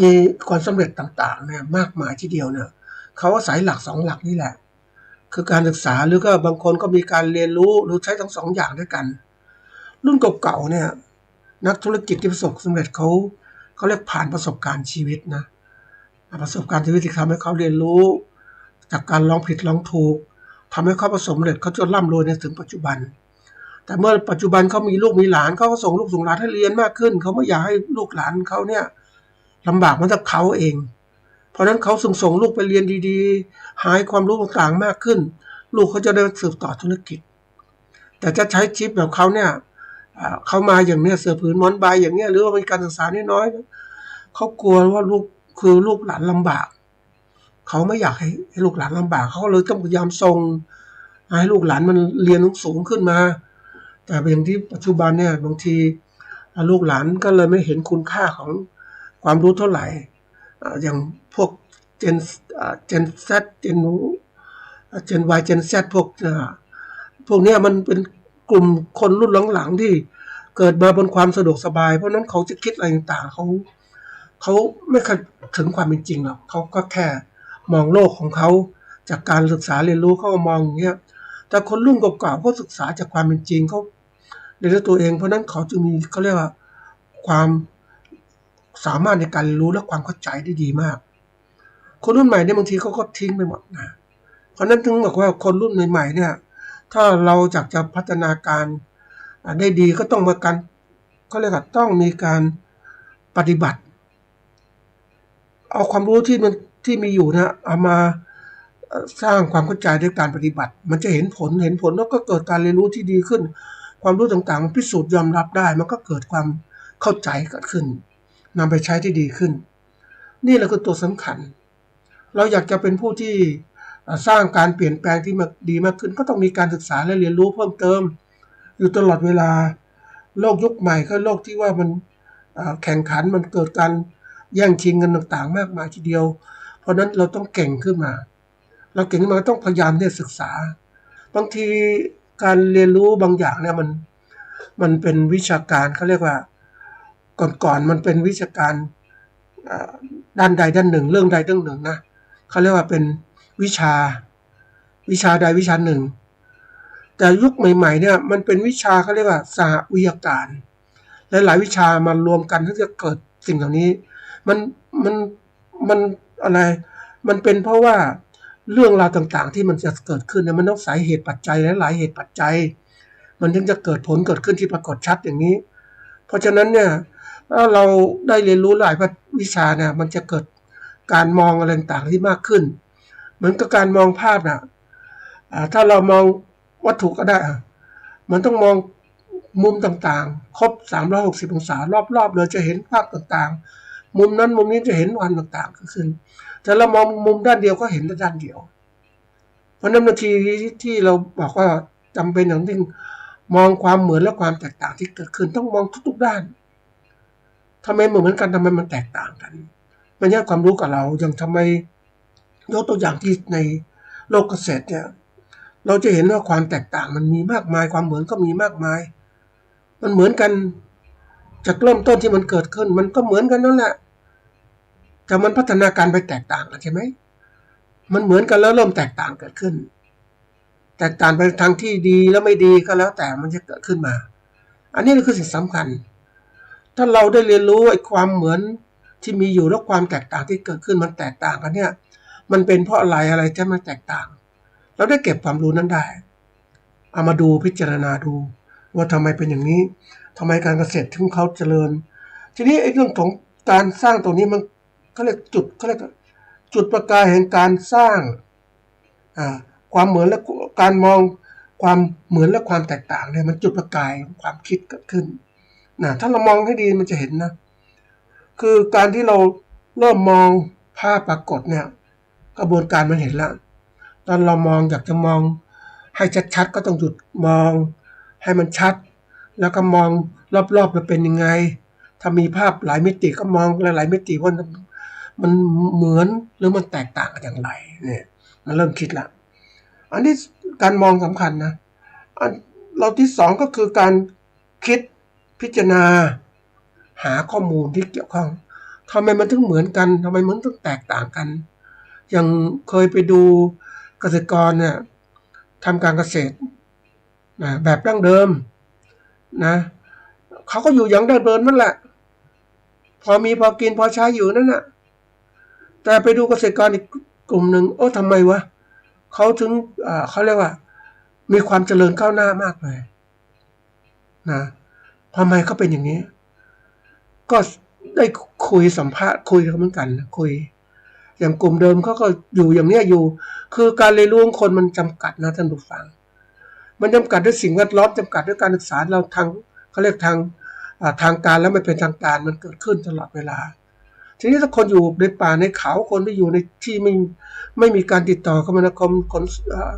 มีความสำเร็จต่างๆเนี่ยมากมายทีเดียวเนี่ยเขาอาศัยหลัก2 หลักนี่แหละคือการศึกษาหรือก็บางคนก็มีการเรียนรู้หรือใช้ทั้ง2 อย่างด้วยกันรุ่นเก่าๆเนี่ยนักธุรกิจที่ประสบสำเร็จเขาเรียกผ่านประสบการณ์ชีวิตนะประสบการณ์ชีวิตที่ทำให้เขาเรียนรู้จากการลองผิดลองถูกทำให้เขาประสบสำเร็จเขาจนร่ำรวยในถึงปัจจุบันแต่เมื่อปัจจุบันเขามีลูกมีหลานเขาก็ส่งลูกส่งหลานให้เรียนมากขึ้นเขาไม่อยากให้ลูกหลานเขาเนี่ยลำบากมันจะเขาเองเพราะนั้นเขาส่งลูกไปเรียนดีๆหาความรู้ต่างๆมากขึ้นลูกเขาจะได้สืบต่อธุรกิจแต่จะใช้ชิปแบบเขาเนี่ยเขามาอย่างเนี้ยเสือผืนหมอนใบอย่างเนี้ยหรือว่ามีการศึกษาน้อยๆเขากลัวว่าลูกหลานลำบากเขาไม่อยากให้ลูกหลานลำบากเขาเลยต้องพยายามส่งให้ลูกหลานมันเรียนสูงขึ้นมาแต่อย่างที่ปัจจุบันเนี่ยบางทีลูกหลานก็เลยไม่เห็นคุณค่าของความรู้เท่าไหร่อย่างพวกเจนZเจนY เจน Z พวกเนี้ยมันเป็นกลุ่มคนรุ่นหลังๆที่เกิดมาบนความสะดวกสบายเพราะนั้นเขาจะคิดอะไรต่างๆเขาไม่เคยถึงความเป็นจริงหรอกเขาก็แค่มองโลกของเขาจากการศึกษาเรียนรู้เขาก็มองอย่างเงี้ย แต่คนรุ่นเก่าๆเขาศึกษาจากความเป็นจริงเขาเรียนรู้ตัวเองเพราะนั้นเขาจึงมีเขาเรียกว่าความสามารถในการเรียนรู้และความเข้าใจได้ดีมากคนรุ่นใหม่เนี่ยบางทีเขาก็ทิ้งไปหมดนะเพราะนั้นถึงบอกว่าคนรุ่นใหม่ๆเนี่ยถ้าเราอยากจะพัฒนาการได้ดีก็ต้องมาการเขาเรียกว่าต้องมีการปฏิบัติเอาความรู้ที่มีอยู่นะเอามาสร้างความเข้าใจด้วยการปฏิบัติมันจะเห็นผลแล้วก็เกิดการเรียนรู้ที่ดีขึ้นความรู้ต่างๆพิสูจน์ยอมรับได้มันก็เกิดความเข้าใจเกิดขึ้นนำไปใช้ที่ดีขึ้นนี่แหละคือตัวสำคัญเราอยากจะเป็นผู้ที่สร้างการเปลี่ยนแปลงที่ดีมากขึ้นก็ต้องมีการศึกษาและเรียนรู้เพิ่มเติมอยู่ตลอดเวลาโลกยุคใหม่ก็โลกที่ว่ามันแข่งขันมันเกิดการแย่งชิงกันต่างๆมากมายทีเดียวเพราะนั้นเราต้องเก่งขึ้นมาเราเก่งขึ้นมาต้องพยายามที่จะศึกษาบางทีการเรียนรู้บางอย่างเนี่ยมันเป็นวิชาการเขาเรียกว่าก่อนมันเป็นวิชาการด้านใดด้านหนึ่งเรื่องใดเรื่องหนึ่งนะเขาเรียกว่าเป็นวิชาใดวิชาหนึ่งแต่ยุคใหม่ๆเนี่ยมันเป็นวิชาเขาเรียกว่าสหวิทยาการและหลายวิชามารวมกันที่จะเกิดสิ่งเหล่านี้มันอะไรมันเป็นเพราะว่าเรื่องราวต่างๆที่มันจะเกิดขึ้นเนี่ยมันต้องสายเหตุปัจจัยและหลายเหตุปัจจัยมันถึงจะเกิดผลเกิดขึ้นที่ปรากฏชัดอย่างนี้เพราะฉะนั้นเนี่ยถ้าเราได้เรียนรู้หลายวิชาเนี่ยมันจะเกิดการมองอะไรต่างๆที่มากขึ้นเหมือนกับการมองภาพนะถ้าเรามองวัตถุก็ได้มันต้องมองมุมต่างๆครบ360องศารอบๆเลยจะเห็นภาพต่างๆมุมนั้นมุมนี้จะเห็นวันต่างๆขึ้นแต่เรามองมุมด้านเดียวก็เห็นแต่ด้านเดียวเพราะนั้นนาทีที่เราบอกว่าจำเป็นอย่างยิ่งมองความเหมือนและความแตกต่างที่เกิดขึ้นต้องมองทุกๆด้านทำไมเหมือนกันทำไมมันแตกต่างกันมันให้ความรู้กับเราอย่างทำไมยกตัวอย่างที่ในโลกเกษตรเนี่ยเราจะเห็นว่าความแตกต่างมันมีมากมายความเหมือนก็มีมากมายมันเหมือนกันจากเริ่มต้นที่มันเกิดขึ้นมันก็เหมือนกันนั่นแหละแต่มันพัฒนาการไปแตกต่างกันใช่ไหมมันเหมือนกันแล้วเริ่มแตกต่างเกิดขึ้นแตกต่างไปทางที่ดีแล้วไม่ดีก็แล้วแต่มันจะเกิดขึ้นมาอันนี้คือสิ่งสำคัญถ้าเราได้เรียนรู้ไอ้ความเหมือนที่มีอยู่และความแตกต่างที่เกิดขึ้นมันแตกต่างกันเนี่ยมันเป็นเพราะอะไรจะมันแตกต่างเราได้เก็บความรู้นั้นได้เอามาดูพิจารณาดูว่าทำไมเป็นอย่างนี้ทำไมการเกษตรถึงเขาเจริญทีนี้ไอ้เรื่องของการสร้างตรงนี้มันเขาเรียกจุดประกายแห่งการสร้างความเหมือนและการมองความเหมือนและความแตกต่างเนี่ยมันจุดประกายของความคิดเกิดขึ้นนะถ้าเรามองให้ดีมันจะเห็นนะคือการที่เราเริ่มมองภาพปรากฏเนี่ยกระบวนการมันเห็นแล้วตอนเรามองอยากจะมองให้ชัดๆก็ต้องหยุดมองให้มันชัดแล้วก็มองรอบๆมันเป็นยังไงถ้ามีภาพหลายมิติก็มองหลายๆมิติว่ามันเหมือนหรือมันแตกต่างกันอย่างไรเนี่ยมันเริ่มคิดละอันนี้การมองสำคัญนะเราที่สองก็คือการคิดพิจารณาหาข้อมูลที่เกี่ยวข้องทำไมมันถึงเหมือนกันทำไมมันถึงแตกต่างกันอย่างเคยไปดูเกษตรกรเนี่ยทำการเกษตรนะแบบดั้งเดิมนะเขาก็อยู่อย่างดั้งเดิมนั่นแหละพอมีพอกินพอใช้อยู่นั่นน่ะแต่ไปดูเกษตรกรอีกกลุ่มหนึ่งทำไมวะเขาถึงเขาเรียกว่ามีความเจริญก้าวหน้ามากเลยนะทำไมเขาเป็นอย่างนี้ก็ได้คุยสัมภาษณ์คุยกันเหมือนกันคุยอย่างกลุ่มเดิมเขาก็อยู่อย่างนี้อยู่คือการเรียนรู้ของคนมันจำกัดนะท่านผู้ฟังมันจำกัดด้วยสิ่งแวดล้อมจำกัดด้วยการศึกษาเราทางเขาเรียกทางการแล้วไม่เป็นทางการมันเกิดขึ้นตลอดเวลาทีนี้ถ้าคนอยู่ในป่าในเขาคนที่อยู่ในที่ไม่มีการติดต่อคมนาคม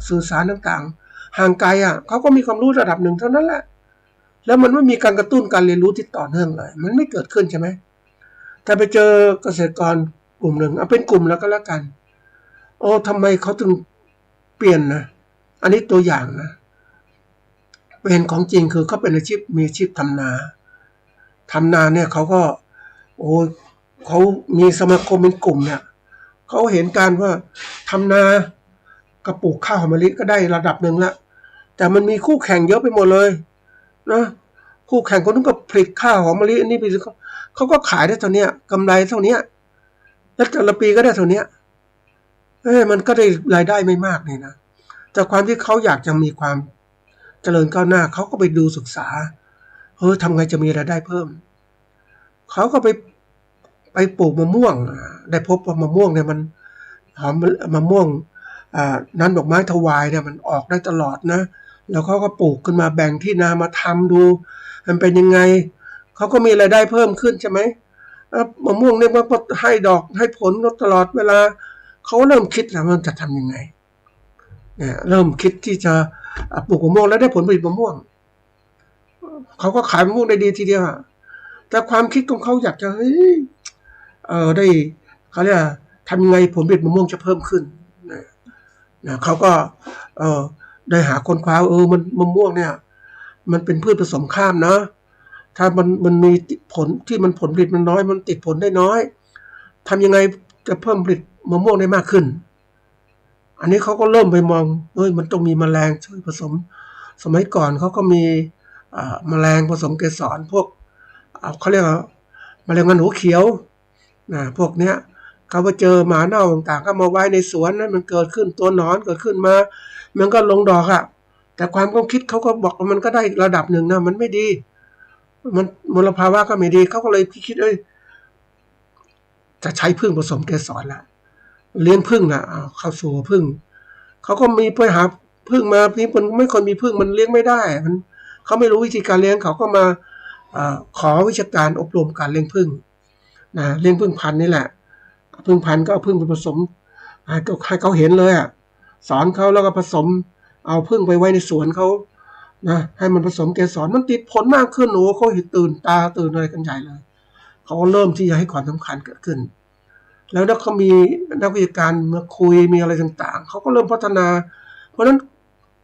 สื่อสารต่างๆห่างไกลเขาก็มีความรู้ระดับหนึ่งเท่านั้นแหละแล้วมันไม่มีการกระตุ้นการเรียนรู้ที่ต่อเนื่องเลยมันไม่เกิดขึ้นใช่ไหมแต่ไปเจอเกษตรกรกลุ่มหนึ่งเป็นกลุ่มแล้วก็แล้วกันทำไมเขาถึงเปลี่ยนนะอันนี้ตัวอย่างนะเป็นของจริงคือเขาเป็นอาชีพมีอาชีพทำนาเนี่ยเขาก็เขามีสมาคมเป็นกลุ่มเนี่ยเขาเห็นการว่าทำนากระปลูกข้าวหอมมะลิก็ได้ระดับหนึ่งแล้ว แต่มันมีคู่แข่งเยอะไปหมดเลยนะคู่แข่งคนนึงก็ผลิตข้าวหอมมะลิอันนี้ไปเขาก็ขายได้เท่านี้กำไรเท่านี้แล้วแต่ละปีก็ได้เท่านี้มันก็ได้รายได้ไม่มากเลยนะแต่ความที่เขาอยากจะมีความเจริญก้าวหน้าเขาก็ไปดูศึกษาทำไงจะมีรายได้เพิ่มเขาก็ไปปลูกมะม่วงได้พบว่ามะม่วงเนี่ยมันหอมมะม่วงนั้นดอกไม้ถวายเนี่ยมันออกได้ตลอดนะแล้วเขาก็ปลูกขึ้นมาแบ่งที่นามาทำดูมันเป็นยังไงเขาก็มีรายได้เพิ่มขึ้นใช่ไหมมะม่วงเนี่ยมันก็ให้ดอกให้ผลตลอดเวลาเขาเริ่มคิดแล้วมันจะทำยังไงเนี่ยเริ่มคิดที่จะปลูกมะม่วงแล้วได้ผลผลิตมะม่วงเขาก็ขายมะม่วงได้ดีทีเดียวแต่ความคิดของเขาอยากจะได้เขาเรียกทำยังไงผลผลิตมะม่วงจะเพิ่มขึ้นนะเขาก็ได้หาคนคว้ามันมะม่วงเนี่ยมันเป็นพืชผสมข้ามนะถ้ามันมีผลที่มันผลผลิตมันน้อยมันติดผลได้น้อยทำยังไงจะเพิ่มผลิตมะม่วงได้มากขึ้นอันนี้เขาก็เริ่มไปมองมันต้องมีแมลงช่วยผสมสมัยก่อนเขาก็มีแมลงผสมเกสรพวกเขาเรียกว่าแมลงวันหัวเขียวนะพวกเนี้ยเขาไปเจอหมาเน่าต่างๆก็มาไว้ในสวนนั้นมันเกิดขึ้นตัวหนอนเกิดขึ้นมามันก็ลงดอกแต่ความคิดเขาก็บอกว่ามันก็ได้ระดับหนึ่งนะมันไม่ดีมันมลภาวะก็ไม่ดีเขาก็เลยคิดจะใช้ผึ้งผสมเกสรละเลี้ยงผึ้งเข้าสู่ผึ้งเขาก็มีไปหาผึ้งมาพี่มันไม่คนมีผึ้งมันเลี้ยงไม่ได้เขาไม่รู้วิธีการเลี้ยงเขาก็มาขอวิชาการอบรมการเลี้ยงผึ้งนะเลี้ยงผึ้งพันธุ์นี่แหละผึ้งพันธุ์ก็เอาผึ้งไปผสมให้เขาเห็นเลยสอนเขาแล้วก็ผสมเอาผึ้งไปไว้ในสวนเขานะให้มันผสมเกสรมันติดผลมากขึ้นเขาเห็นตื่นตาตื่นอะไรกันใหญ่เลยเขาก็เริ่มที่จะให้ความสำคัญเกิดขึ้นแล้วเขามีนักวิชาการมาคุยมีอะไรต่างๆเขาก็เริ่มพัฒนาเพราะฉะนั้น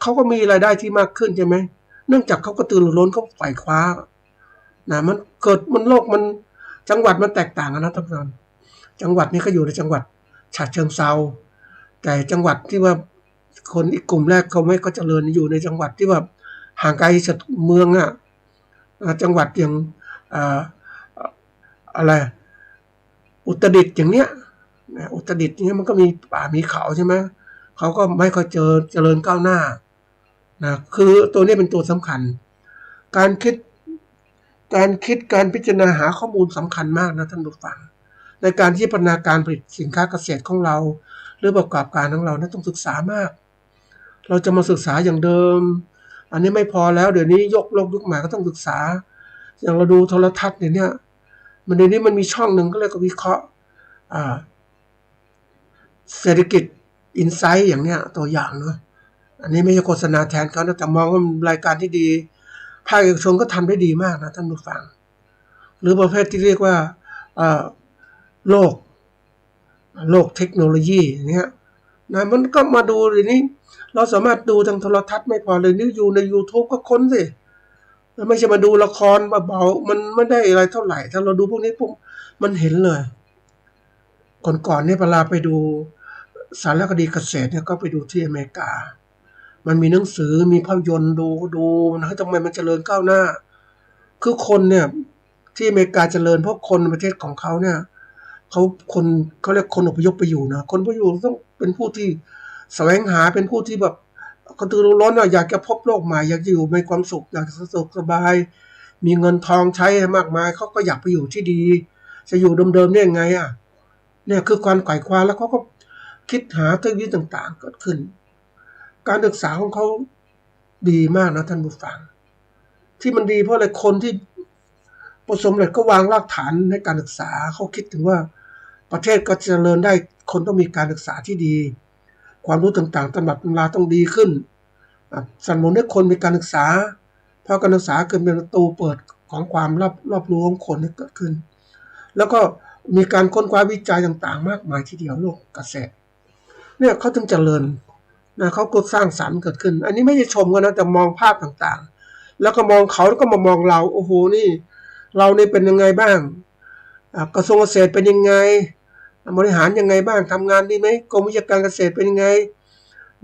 เขาก็มีรายได้ที่มากขึ้นใช่ไหมเนื่องจากเขาก็ตื่นร้นเขาไฝ่คว้านะมันเกิดมันโลกมันจังหวัดมันแตกต่างกันนะท่านผู้ชมจังหวัดนี้ก็อยู่ในจังหวัดฉะเชิงเทราแต่จังหวัดที่ว่าคนอีกกลุ่มแรกเขาไม่ก็เจริญอยู่ในจังหวัดที่ว่าห่างไกลจากเมืองจังหวัดอย่างอะไรอุตรดิตถ์อย่างเนี้ยอุตรดิตถ์อย่างเนี้ยมันก็มีป่ามีเขาใช่ไหมเขาก็ไม่ค่อยเจริญก้าวหน้านะคือตัวนี้เป็นตัวสำคัญการคิดการพิจารณาหาข้อมูลสำคัญมากนะท่านผู้ฟังในการที่พัฒนาการผลิตสินค้าเกษตรของเราหรือประกอบการของเรานะต้องศึกษามากเราจะมาศึกษาอย่างเดิมอันนี้ไม่พอแล้วเดี๋ยวนี้ยกโลกยุคใหม่ก็ต้องศึกษาอย่างเราดูโทรทัศน์เนี่ยเดี๋ยวนี้มันมีช่องหนึ่งก็เรียกว่าวิเคราะห์เศรษฐกิจอินไซต์อย่างเนี้ยตัวอย่างเนาะอันนี้ไม่ใช่โฆษณาแทนเขาแต่มองว่ามันรายการที่ดีภาคเอกชนก็ทำได้ดีมากนะท่านผู้ฟังหรือประเภทที่เรียกว่าโลกเทคโนโลยีอย่างเงี้ยนะมันก็มาดูเดี๋ยวนี้เราสามารถดูทางโทรทัศน์ไม่พอเลยนี่อยู่ใน YouTube ก็ค้นสิไม่ใช่มาดูละครเบาๆมันไม่ได้อะไรเท่าไหร่ถ้าเราดูพวกนี้ปุ๊บมันเห็นเลยก่อนเนี่ยเวลาไปดูสารคดีเกษตรเนี่ยก็ไปดูที่อเมริกามันมีหนังสือมีภาพยนตร์ดูนะทำไมมันเจริญก้าวหน้าคือคนเนี่ยที่อเมริกาเจริญเพราะคนประเทศของเขาเนี่ยเขาเรียกคนอพยพไปอยู่นะคนอพยพต้องเป็นผู้ที่แสวงหาเป็นผู้ที่แบบกระตือรือร้นอยากจะพบโลกใหม่อยากจะอยู่ในความสุขอยากจะสุขสบายมีเงินทองใช้มากมายเขาก็อยากไปอยู่ที่ดีจะอยู่เดิมๆได้ยังไงเนี่ยคือความไขว่คว้าแล้วเขาก็คิดหาเทคนิคต่างๆเกิดขึ้นการศึกษาของเขาดีมากนะท่านผู้ฟังที่มันดีเพราะอะไรคนที่ประสบความสำเร็จก็วางรากฐานในการศึกษาเขาคิดถึงว่าประเทศก็เจริญได้คนต้องมีการศึกษาที่ดีความรู้ต่างๆตำรับตำราต้องดีขึ้นสนับสนุนให้คนมีการศึกษาเพราะการศึกษาเกิดเป็นประตูเปิดของความรอบรู้ของคนให้เกิดขึ้นแล้วก็มีการค้นคว้าวิจัยต่างๆมากมายทีเดียวโลกเกษตรเนี่ยเขาถึงเจริญนะเขาก็สร้างสรรค์เกิดขึ้นอันนี้ไม่ใช่ชมกันนะแต่มองภาพต่างๆแล้วก็มองเขาแล้วก็มามองเราโอ้โหนี่เรานี่เป็นยังไงบ้างกระทรวงเกษตรเป็นยังไงบริหารยังไงบ้างทำงานดีไหมกรมวิชาการเกษตรเป็นยังไง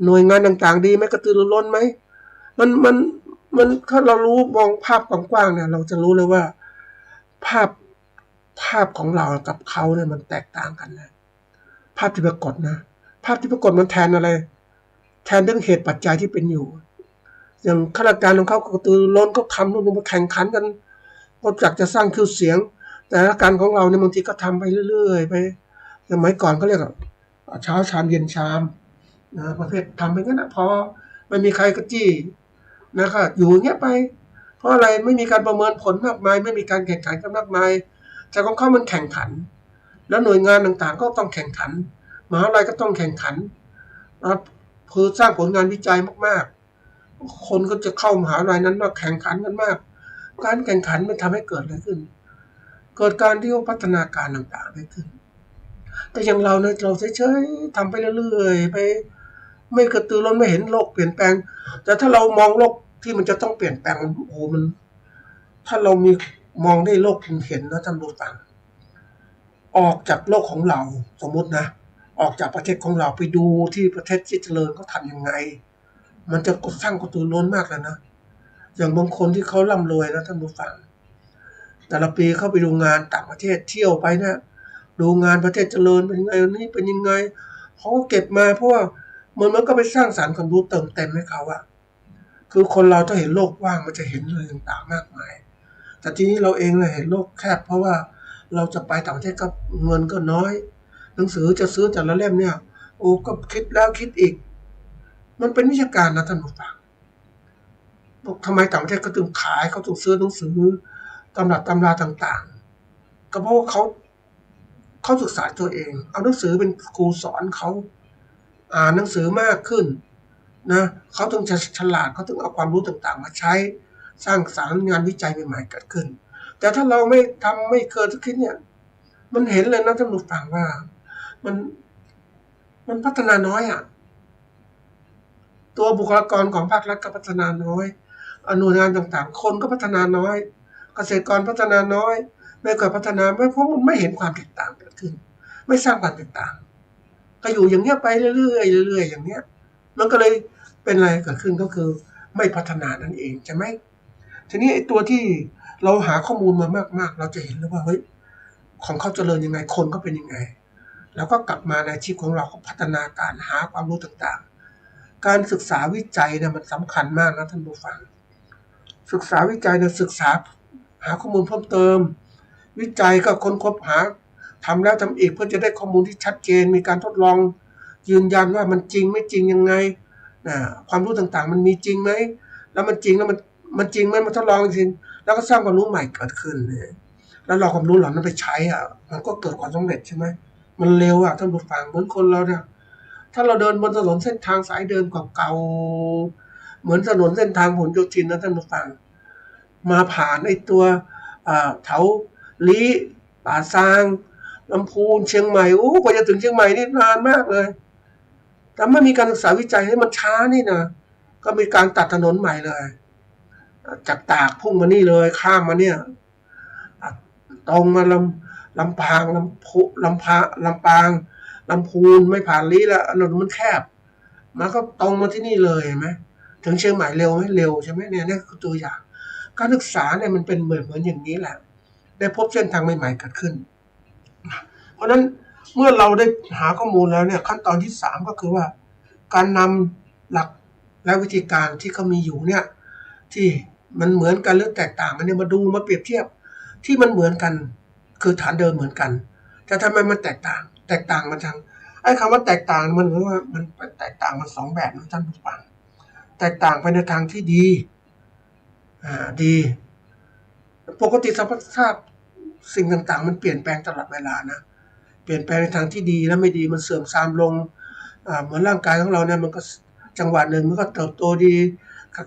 หน่วยงานต่างๆดีไหมกระตือรือร้นไหม มันถ้าเรารู้มองภาพกว้างๆเนี่ยเราจะรู้เลยว่าภาพของเรากับเขาเนี่ยมันแตกต่างกันนะภาพที่ปรากฏนะภาพที่ปรากฏมันแทนอะไรแทนเรื่องเหตุปัจจัยที่เป็นอยู่อย่างข้าราชการของเขาก็ตือร้นก็ทำนู่นมาแข่งขันกันก็อยากจะสร้างชื่อเสียงแต่ละการของเราเนี่ยบางทีก็ทำไปเรื่อยๆไปสมัยก่อนก็เรียกเช้าชามเย็นชามนะประเภททำไปงั้นนะพอไม่มีใครก็จี้นะครับอยู่เงี้ยไปเพราะอะไรไม่มีการประเมินผลมากมายไม่มีการแข่งขันกันมากมายแต่ของเขามันแข่งขันแล้วหน่วยงานต่างๆก็ต้องแข่งขันมหาวิทยาลัยก็ต้องแข่งขันนะเพื่อสร้างผลงานวิจัยมากๆคนก็จะเข้ามหาวิทยาลัยนั้นมาแข่งขันกันมากการแข่งขันมันทำให้เกิดอะไรขึ้นเกิดการที่พัฒนาการต่างๆได้ขึ้นแต่อย่างเราเนี่ยเราเฉยๆทำไปเรื่อยๆไปไม่กระตือรือร้นไม่เห็นโลกเปลี่ยนแปลงแต่ถ้าเรามองโลกที่มันจะต้องเปลี่ยนแปลงโอ้มันถ้าเรามีมองได้โลกเห็นนะท่านผู้ฟังออกจากโลกของเราสมมุตินะออกจากประเทศของเราไปดูที่ประเทศที่เจริญเขาทำยังไงมันจะสร้างกระตือรือร้นมากเลยนะอย่างบางคนที่เขาร่ำรวยนะท่านผู้ฟังแต่ละปีเข้าไปดูงานต่างประเทศเที่ยวไปนะดูงานประเทศเจริญเป็นยังไงนี่เป็นยังไงเขาก็เก็บมาเพราะว่ามันก็ไปสร้างสรรค์ความรู้เติมเต็มให้เขาอะคือคนเราถ้าเห็นโลกว่างมันจะเห็นอะไรต่างๆมากมายแต่ทีนี้เราเองเนี่ยเห็นโลกแคบเพราะว่าเราจะไปต่างประเทศก็เงินก็น้อยหนังสือจะซื้อแต่ละเล่มเนี่ยโอ้ก็คิดแล้วคิดอีกมันเป็นวิชาการนะท่านผู้ฟังทำไมต่างประเทศเขาถึงขายเขาถึงซื้อหนังสือตำราต่างๆก็เพราะว่าเขาศึกษาตัวเองเอาหนังสือเป็นครูสอนเขาอ่านหนังสือมากขึ้นนะเขาต้องจะฉลาดเขาต้องเอาความรู้ต่างๆมาใช้สร้างสรรค์งานวิจัยใหม่ๆเกิดขึ้นแต่ถ้าเราไม่ทำไม่เคยคิดเนี่ยมันเห็นเลยนะท่านผู้ฟังว่ามันพัฒนาน้อยอ่ะตัวบุคลากรของภาครัฐก็พัฒนาน้อยหน่วยงานต่างๆคนก็พัฒนาน้อยเกษตรกรพัฒนาน้อยไม่เกิดพัฒนาไม่เพราะมันไม่เห็นความแตกต่างเกิดขึ้นไม่สร้างความแตกต่างก็อยู่อย่างเงี้ยไปเรื่อยๆเรื่อยๆอย่างเงี้ยมันก็เลยเป็นอะไรเกิดขึ้นก็คือไม่พัฒนานั่นเองใช่ไหมทีนี้ไอ้ตัวที่เราหาข้อมูลมามากๆเราจะเห็นแล้วว่าเฮ้ยของเขาเจริญยังไงคนก็เป็นยังไงแล้วก็กลับมาในอาชีพของเราก็พัฒนาการหาความรู้ต่างๆการศึกษาวิจัยเนี่ยมันสำคัญมากนะท่านผู้ฟังศึกษาวิจัยเนี่ยศึกษาหาข้อมูลเพิ่มเติมวิจัยก็ค้นคบหาทำแล้วทำอีกเพื่อจะได้ข้อมูลที่ชัดเจนมีการทดลองยืนยันว่ามันจริงไม่จริงยังไงความรู้ต่างๆมันมีจริงไหมแล้วมันจริงแล้วมันจริงไหมมันทดลองจริงแล้วก็สร้างความรู้ใหม่เกิดขึ้นเนี่ยแล้วเราความรู้เหล่านั้นไปใช้มันก็เกิดความสำเร็จใช่ไหมมันเร็วท่านผู้ฟังเหมือนคนเราเนี่ยถ้าเราเดินบนถนนเส้นทางสายเดิมเก่าๆเหมือนถนนเส้นทางผลโยธินนะท่านผู้ฟังมาผ่านไอ้ตัวเถาลี้ป่าซางลำพูนเชียงใหม่กว่าจะถึงเชียงใหม่นี่นานมากเลยแต่ไม่มีการศึกษาวิจัยให้มันช้านี่นะก็มีการตัดถนนใหม่เลยจากตากพุ่งมานี่เลยข้ามมาเนี่ยตรงมาลำปางลำปางลำพูนไม่ผ่านลี้แล้วถนนมันแคบมันก็ตรงมาที่นี่เลยเห็นไหมถึงเชียงใหม่เร็วไหมเร็วใช่ไหมเนี่ยนี่คือตัวอย่างการศึกษาเนี่ยมันเป็นเหมือนอย่างนี้แหละได้พบเส้นทางใหม่ๆเกิดขึ้นเพราะฉะนั้นเมื่อเราได้หาข้อมูลแล้วเนี่ยขั้นตอนที่3ก็คือว่าการนำหลักและวิธีการที่เขามีอยู่เนี่ยที่มันเหมือนกันหรือแตกต่างกันเนี่ยมาดูมาเปรียบเทียบที่มันเหมือนกันคือฐานเดิมเหมือนกันแต่ทำไมมันแตกต่างมันทางไอ้คำว่าแตกต่างมันหรือว่ามันแตกต่างมัน2แบบนะท่านผู้ฟังแตกต่างไปในทางที่ดีดีปกติสภาพสิ่งต่างๆมันเปลี่ยนแปลงตลอดเวลานะเปลี่ยนแปลงในทางที่ดีและไม่ดีมันเสื่อมทรามลงเหมือนร่างกายของเราเนี่ยมันก็จังหวะหนึ่งมันก็เติบโตดี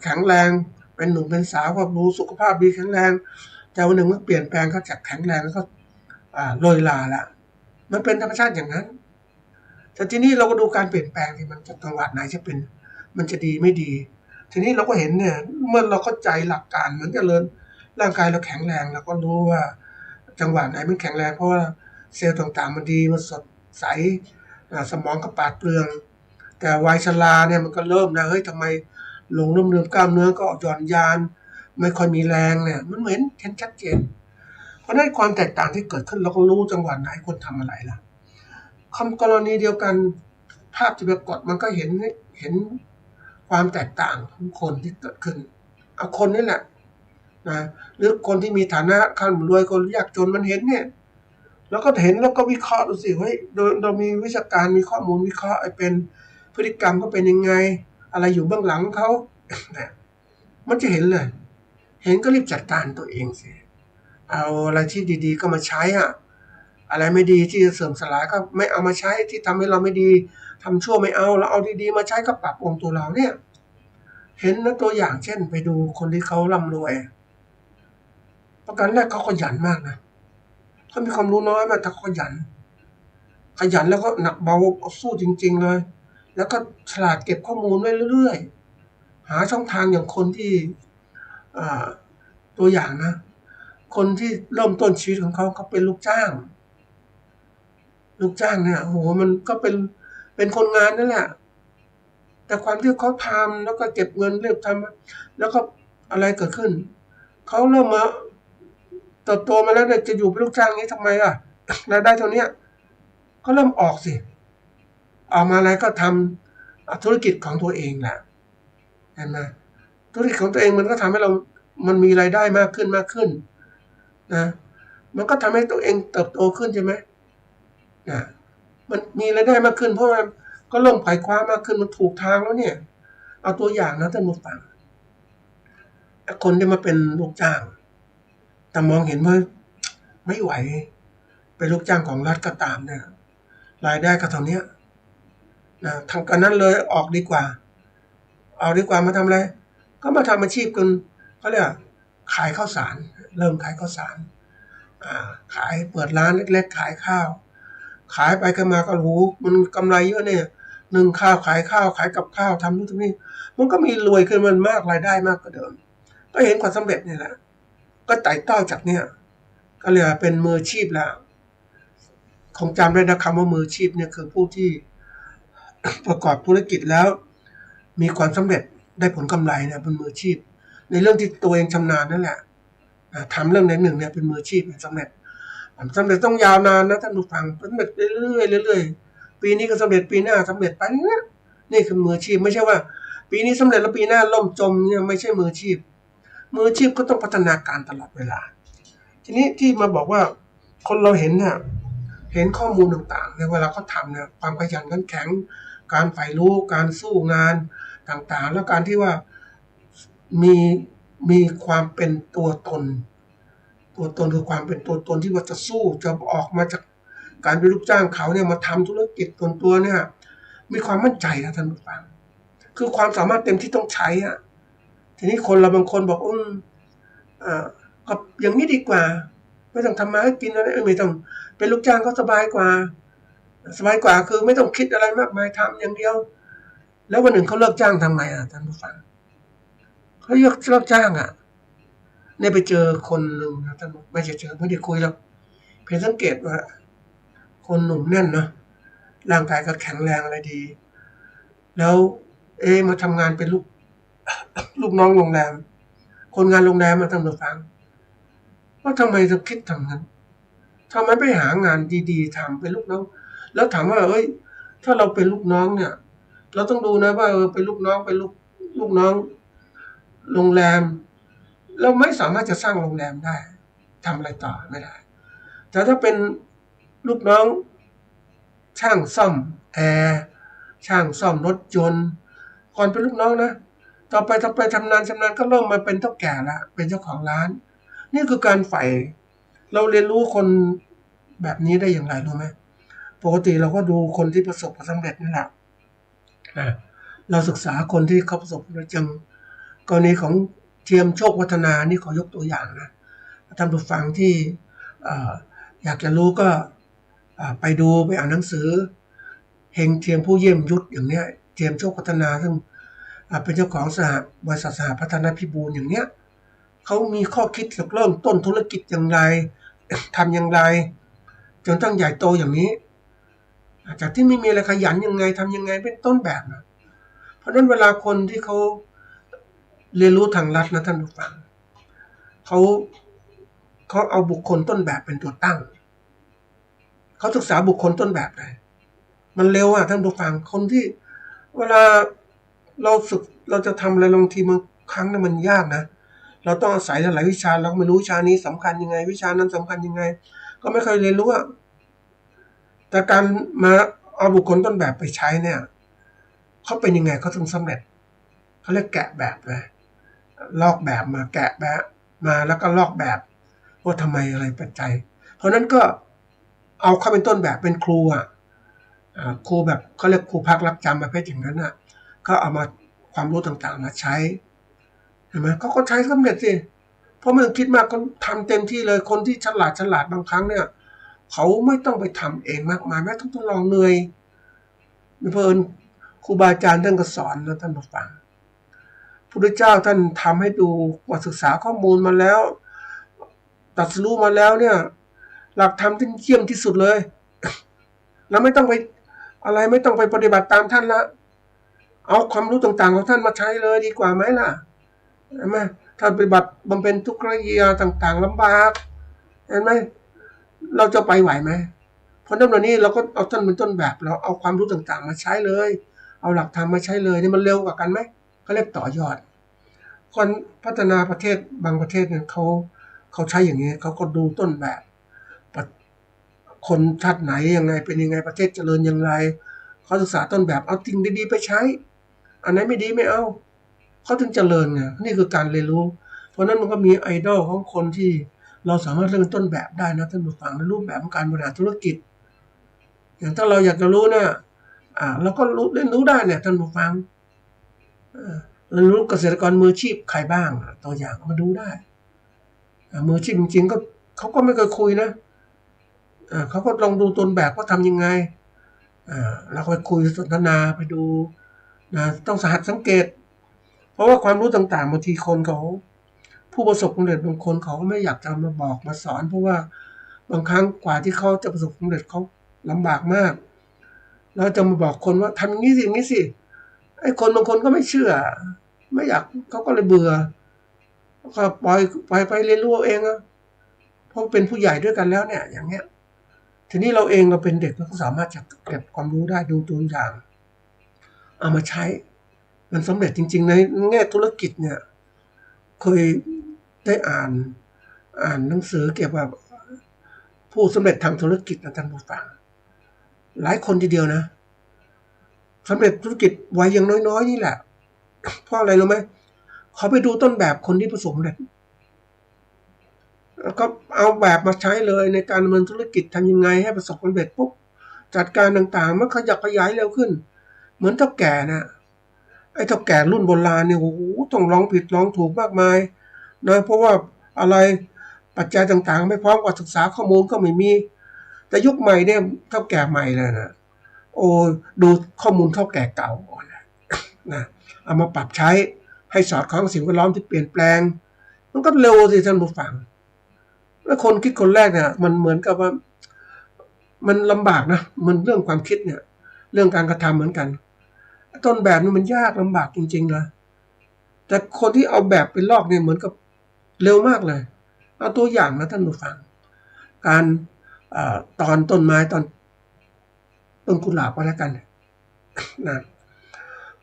แข็งแรงเป็นหนุ่มเป็นสาวก็รู้สุขภาพดีแข็งแรงแต่วันหนึ่งมันเปลี่ยนแปลงก็จากแข็งแรงแล้วก็โรยลาละมันเป็นธรรมชาติอย่างนั้นแต่ทีนี้เราก็ดูการเปลี่ยนแปลงที่มันจะจังหวะไหนจะเป็นมันจะดีไม่ดีทีนี้เราก็เห็นเนี่ยเมื่อเราเข้าใจหลักการเหมือนกันเลยร่างกายเราแข็งแรงเราก็รู้ว่าจังหวะไหนมันแข็งแรงเพราะว่าเซลล์ต่างๆมันดีมันสดใสสมองก็ปราดเปรื่องแต่วัยชราเนี่ยมันก็เริ่มนะเฮ้ยทำไม ลงน้ำเลือดกล้ามเนื้อก็หย่อนยานไม่ค่อยมีแรงเนี่ยมันเห็นชัดเจนเพราะนั้นความแตกต่างที่เกิดขึ้นเราก็รู้จังหวะไหนคนทำอะไรล่ะคำกรณีเดียวกันภาพที่ปรากฏมันก็เห็นความแตกต่างของคนที่เกิดขึ้นเอาคนนี่แหละนะหรือคนที่มีฐานะขั้นรวยคนยากจนมันเห็นเนี่ยแล้วก็เห็นแล้วก็วิเคราะห์ดูสิเฮ้ยโดยเรามีวิชาการมีข้อมูลวิเคราะห์เป็นพฤติกรรมก็เป็นยังไงอะไรอยู่เบื้องหลังเขาเนี่ยมันจะเห็นเลยเห็นก็รีบจัดการตัวเองสิเอาอะไรที่ดีๆก็มาใช้อะไรไม่ดีที่จะเสื่อมสลายก็ไม่เอามาใช้ที่ทำให้เราไม่ดีทำชั่วไม่เอาเราเอาดีๆมาใช้ก็ปรับปรุงตัวเราเนี่ยเห็นนะตัวอย่างเช่นไปดูคนที่เขาร่ำรวยประการแรกเขาขยันมากนะเขามีความรู้น้อยมากแต่ขยันแล้วก็หนักเบาสู้จริงๆเลยแล้วก็ฉลาดเก็บข้อมูลไว้เรื่อยๆหาช่องทางอย่างคนที่ตัวอย่างนะคนที่เริ่มต้นชีวิตของเขาเป็นลูกจ้างเนี่ยโหมันก็เป็นคนงานนั่นแหละแต่ความที่เขาทำแล้วก็เก็บเงินเริ่มทำแล้วก็อะไรเกิดขึ้นเขาเริ่มมาเติบโตมาแล้วเนี่ยจะอยู่เป็นลูกจ้างนี้ทำไมล่ะรายได้เท่านี้ก็เริ่มออกสิออกมาอะไรก็ทำธุรกิจของตัวเองแหละเห็นไหมธุรกิจของตัวเองมันก็ทำให้มันมีรายได้มากขึ้นนะมันก็ทำให้ตัวเองเติบโตขึ้นใช่ไหมนะมันมีรายได้มากขึ้นเพราะว่าก็เริ่มไขว่คว้ามากขึ้นมันถูกทางแล้วเนี่ยเอาตัวอย่างนะท่านผู้ฟังคนที่มาเป็นลูกจ้างแต่มองเห็นว่าไม่ไหวเป็นลูกจ้างของรัฐก็ตามเนี่ยรายได้ก็เท่านี้นะทำกันนั้นเลยออกดีกว่ามาทำอะไรก็มาทำอาชีพกันเขาเรียกขายข้าวสารเริ่มขายข้าวสารขายเปิดร้านเล็กๆขายข้าวขายไปกันมาก็โหมันกำไรเยอะเนี่ยนึ่งข้าวขายข้าวขายกับข้าวทำนู่นทำนี่มันก็มีรวยขึ้นมันมากรายได้มากกว่าเดิมก็เห็นความสำเร็จนี่แหละก็ไต่เต้าจากเนี่ยก็เรียกว่าเป็นมืออาชีพแล้วคงจำได้นะคำว่ามืออาชีพเนี่ยคือผู้ที่ ประกอบธุรกิจแล้วมีความสำเร็จได้ผลกำไรเนี่ยเป็นมืออาชีพในเรื่องที่ตัวเองชำนาญนั่นแหละทำเรื่องไหนหนึ่งเนี่ยเป็นมืออาชีพสำเร็จต้องยาวนานนะท่านผู้ฟังสำเร็จเรื่อยปีนี้ก็สำเร็จปีหน้าสำเร็จไปเนี่ยนี่คือมืออาชีพไม่ใช่ว่าปีนี้สำเร็จแล้วปีหน้าล่มจมเนี่ยไม่ใช่มืออาชีพก็ต้องพัฒนาการตลอดเวลาทีนี้ที่มาบอกว่าคนเราเห็นเนี่ยเห็นข้อมูลต่างๆในเวลาเขาทำเนี่ยความขยันขันแข็งการใฝ่รู้การสู้งานต่างๆแล้วการที่ว่ามีความเป็นตัวตนคือความเป็นตัวตนที่ว่าจะสู้จะออกมาจากการเป็นลูกจ้างเขาเนี่ยมาทำธุรกิจตัวเนี่ยมีความมั่นใจนะท่านผู้ฟังคือความสามารถเต็มที่ต้องใช้ทีนี้คนเราบางคนบอกก็อย่างนี้ดีกว่าไม่ต้องทำมาให้กินอะไรไม่ต้องเป็นลูกจ้างก็สบายกว่าคือไม่ต้องคิดอะไรมากมายทำอย่างเดียวแล้ววันหนึ่งเขาเลิกจ้างทำไงท่านผู้ฟังเขาเลิกจ้างเนี่ยไปเจอคนหนึ่งนะท่านไม่ใช่เจอไม่ได้คุยแล้วเพียงสังเกตว่าคนหนุ่มแน่นเนาะร่างกายก็แข็งแรงอะไรดีแล้วมาทำงานเป็นลูกน้องโรงแรมคนงานโรงแรมมาท่านผู้ฟังว่าทำไมต้องคิดทำงั้นทำไมไปหางานดีๆทำเป็นลูกน้องแล้วถามว่าถ้าเราเป็นลูกน้องเนี่ยเราต้องดูนะว่าเป็นลูกน้องโรงแรมเราไม่สามารถจะสร้างโรงแรมได้ทำอะไรต่อไม่ได้แต่ถ้าเป็นลูกน้องช่างซ่อมแอร์ช่างซ่อมรถยนต์ก่อนเป็นลูกน้องนะต่อไปชำนาญก็เริ่มมาเป็นเจ้าแก่ละเป็นเจ้าของร้านนี่คือการใฝ่เราเรียนรู้คนแบบนี้ได้อย่างไรรู้ไหมปกติเราก็ดูคนที่ประสบความสำเร็จนี่แหละเราศึกษาคนที่เขาประสบความสำเร็จจังกรณีของเทียมโชควัฒนานี่ขอยกตัวอย่างนะท่านผู้ฟังที่อยากจะรู้ก็ไปอ่านหนังสือเฮงเทียมผู้เยี่ยมยุทธอย่างเนี้ยเทียมโชควัฒนาซึ่งเป็นเจ้าของบริษัทสหพัฒนาพิบูลอย่างเนี้ยเขามีข้อคิดเริ่มต้นธุรกิจอย่างไรทำอย่างไรจนตั้งใหญ่โตอย่างนี้จากที่ไม่มีอะไรขยันยังไงทำยังไงเป็นต้นแบบนะเพราะฉะนั้นเวลาคนที่เขา เรียนรู้ทางลัดนะท่านผู้ฟังเขาเอาบุคคลต้นแบบเป็นตัวตั้งเขาศึกษาบุคคลต้นแบบเลยมันเร็วอ่ะท่านผู้ฟังคนที่เวลาเราจะทำอะไรบางทีบางครั้งเนี่ยมันยากนะเราต้องอาศัยหลายวิชาเราไม่รู้วิชานี้สำคัญยังไงวิชานั้นสำคัญยังไงก็ไม่เคยเรียนรู้อ่ะแต่การมาเอาบุคคลต้นแบบไปใช้เนี่ยเขาเป็นยังไงเขาถึงสำเร็จเขาเรียกแกะแบบเลยลอกแบบมาแกะแบบมาแล้วก็ลอกแบบว่าทำไมอะไรปัจจัยเพราะนั้นก็เอาเขาเป็นต้นแบบเป็นครูอ่ะครูแบบเขาเรียกครูพักรับจำประเภทอย่างนั้นอ่ะก็เอามาความรู้ต่างๆมาใช้เห็นไหมเขาก็ใช้สำเร็จสิเพราะไม่ต้องคิดมากก็ทำเต็มที่เลยคนที่ฉลาดบางครั้งเนี่ยเขาไม่ต้องไปทำเองมากมายไม่ต้องทดลองเหนื่อยเพลินครูบาอาจารย์ท่านก็สอนนะท่านผู้ฟังพระพุทธเจ้าท่านทำให้ดูว่าศึกษาข้อมูลมาแล้วตรัสรู้มาแล้วเนี่ยหลักธรรมที่เยี่ยมที่สุดเลยแล้วไม่ต้องไปอะไรไม่ต้องไปปฏิบัติตามท่านละเอาความรู้ต่างๆของท่านมาใช้เลยดีกว่าไหมล่ะเห็นไหมถ้าปฏิบัติบำเพ็ญทุกขกิริยาต่างๆลำบากเห็นไหมเราจะไปไหวไหมเพราะนั้นวันนี้เราก็เอาท่านเป็นต้นแบบเราเอาความรู้ต่างๆมาใช้เลยเอาหลักธรรมมาใช้เลยนี่มันเร็วกว่ากันไหมเขาเรียกต่อยอดคนพัฒนาประเทศบางประเทศเนี่ยเขาใช้อย่างนี้เขาก็ดูต้นแบบคนชาติไหนยังไงเป็นยังไงประเทศเจริญยังไงเขาศึกษาต้นแบบเอาสิ่งดีๆไปใช้อันไหนไม่ดีไม่เอาเขาถึงเจริญไงนี่คือการเรียนรู้เพราะนั้นมันก็มีไอดอลของคนที่เราสามารถเริ่มต้นแบบได้นะท่านผู้ฟังในรูปแบบของการบริหารธุรกิจอย่างถ้าเราอยากจะรู้เนี่ยเราก็เรียนรู้ได้เนี่ยท่านผู้ฟังเรียนรู้เกษตรกรมืออาชีพใครบ้างตัวอย่างมาดูได้มืออาชีพจริงๆก็เขาก็ไม่เคยคุยนะเขาก็ลองดูต้นแบบว่าทำยังไงเราไปคุยสนทนาไปดูนะต้องหัดสังเกตเพราะว่าความรู้ต่างๆบางทีคนเขาผู้ประสบความสำเร็จบางคนเขาไม่อยากจะมาบอกมาสอนเพราะว่าบางครั้งกว่าที่เขาจะประสบความสำเร็จเขาลำบากมากแล้วจะมาบอกคนว่าทำอย่างนี้สิอย่างนี้สิไอ้คนบางคนก็ไม่เชื่อไม่อยากเขาก็เลยเบื่อก็ปล่อยไปเรียนรู้เองอะเพราะเป็นผู้ใหญ่ด้วยกันแล้วเนี่ยอย่างเงี้ยทีนี้เราเองเราเป็นเด็กเราก็สามารถจะเก็บความรู้ได้ดูตัวอย่างเอามาใช้มันสำเร็จจริงๆในแง่ธุรกิจเนี่ยเคยได้อ่านหนังสือเกี่ยวกับผู้สำเร็จทางธุรกิจนะท่านผู้ฟังหลายคนทีเดียวนะสำเร็จธุรกิจวัยยังน้อยๆนี่แหละเพราะอะไรรู้ไหมเขาไปดูต้นแบบคนที่ประสบความสำเร็จแล้วก็เอาแบบมาใช้เลยในการดำเนินธุรกิจทำยังไงให้ประสบความสำเร็จปุ๊บจัดการต่างๆมันขยับขยายเร็วขึ้นเหมือนเท่าแก่นะไอ้เท่าแก่รุ่นโบราณเนี่ยโอ้โหต้องลองผิดลองถูกมากมายนะเพราะว่าอะไรปัจจัยต่างๆไม่พร้อมกว่าศึกษาข้อมูลก็ไม่มีแต่ยุคใหม่เนี่ยเท่าแก่ใหม่เลยนะโอ้ดูข้อมูลเท่าแก่เก่านะเอามาปรับใช้ให้สอดคล้องกับสิ่งแวดล้อมที่เปลี่ยนแปลงมันก็เร็วสิท่านผู้ฟังแล้วคนคิดคนแรกเนี่ยมันเหมือนกับว่ามันลำบากนะมันเรื่องความคิดเนี่ยเรื่องการกระทำเหมือนกันต้นแบบนี่มันยากลำบากจริงๆนะแต่คนที่เอาแบบไปลอกเนี่ยเหมือนกับเร็วมากเลยเอาตัวอย่างนะท่านผู้ฟังการตอนต้นไม้ตอนต้นกุหลาบก็แล้วกันนะ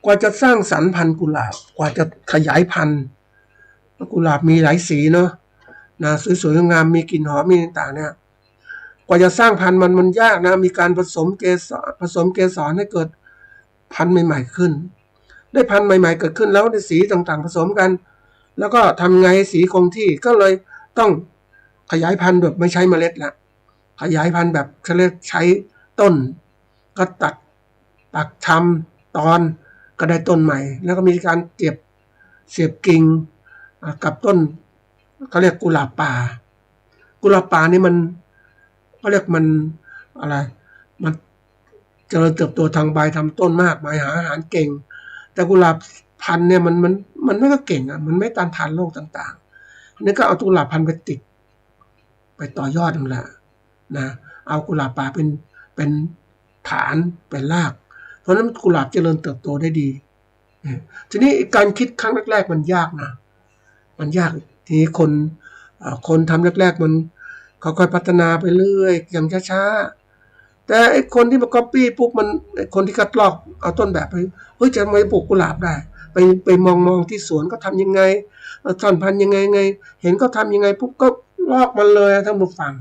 กว่าจะสร้างสรรค์พันธุ์กุหลาบกว่าจะขยายพันธุ์กุหลาบมีหลายสีเนาะนะสวยๆงามมีกลิ่นหอมมีต่างๆเนี่ยกว่าจะสร้างพันธุ์มันยากนะมีการผสมเกสรให้เกิดพันธุ์ใหม่ๆขึ้นได้พันธุ์ใหม่ๆเกิดขึ้นแล้วในสีต่างๆผสมกันแล้วก็ทำไงให้สีคงที่ก็เลยต้องขยายพันธุ์แบบไม่ใช้เมล็ดละขยายพันธุ์แบบใช้ต้นก็ตัดปักชำตอนก็ได้ต้นใหม่แล้วก็มีการเสียบกิ่งกับต้นเขาเรียกกุหลาบป่านี่มันเขาเรียกมันอะไรมันเจริญเติบโตทางใบทำต้นมากมายหาอาหารเก่งแต่กุหลาบพันธุ์เนี่ยมันไม่ก็เก่งมันไม่ต้านทานโรคต่างๆนี่ก็เอากุหลาบพันธุ์ไปติดไปต่อยอดนั่นแหละนะเอากุหลาบป่าเป็นฐานเป็นรากเพราะนั้นกุหลาบเจริญเติบโตได้ดี ทีนี้การคิดครั้งแรกๆมันยากนะมันยากทีนี้คนทำแรกๆมันค่อยๆพัฒนาไปเรื่อยอย่างช้าๆแต่ไอ้คนที่มาก๊อปปี้ปุ๊บมันไอ้คนที่คัดลอกเอาต้นแบบไปเฮ้ยจะไม่ปลูกกุหลาบได้ไปมองที่สวนก็ทำยังไงถอนพันธุ์ยังไงเห็นก็ทำยังไงปุ๊บก็ลอกมันเลยท่านผู้ฟัง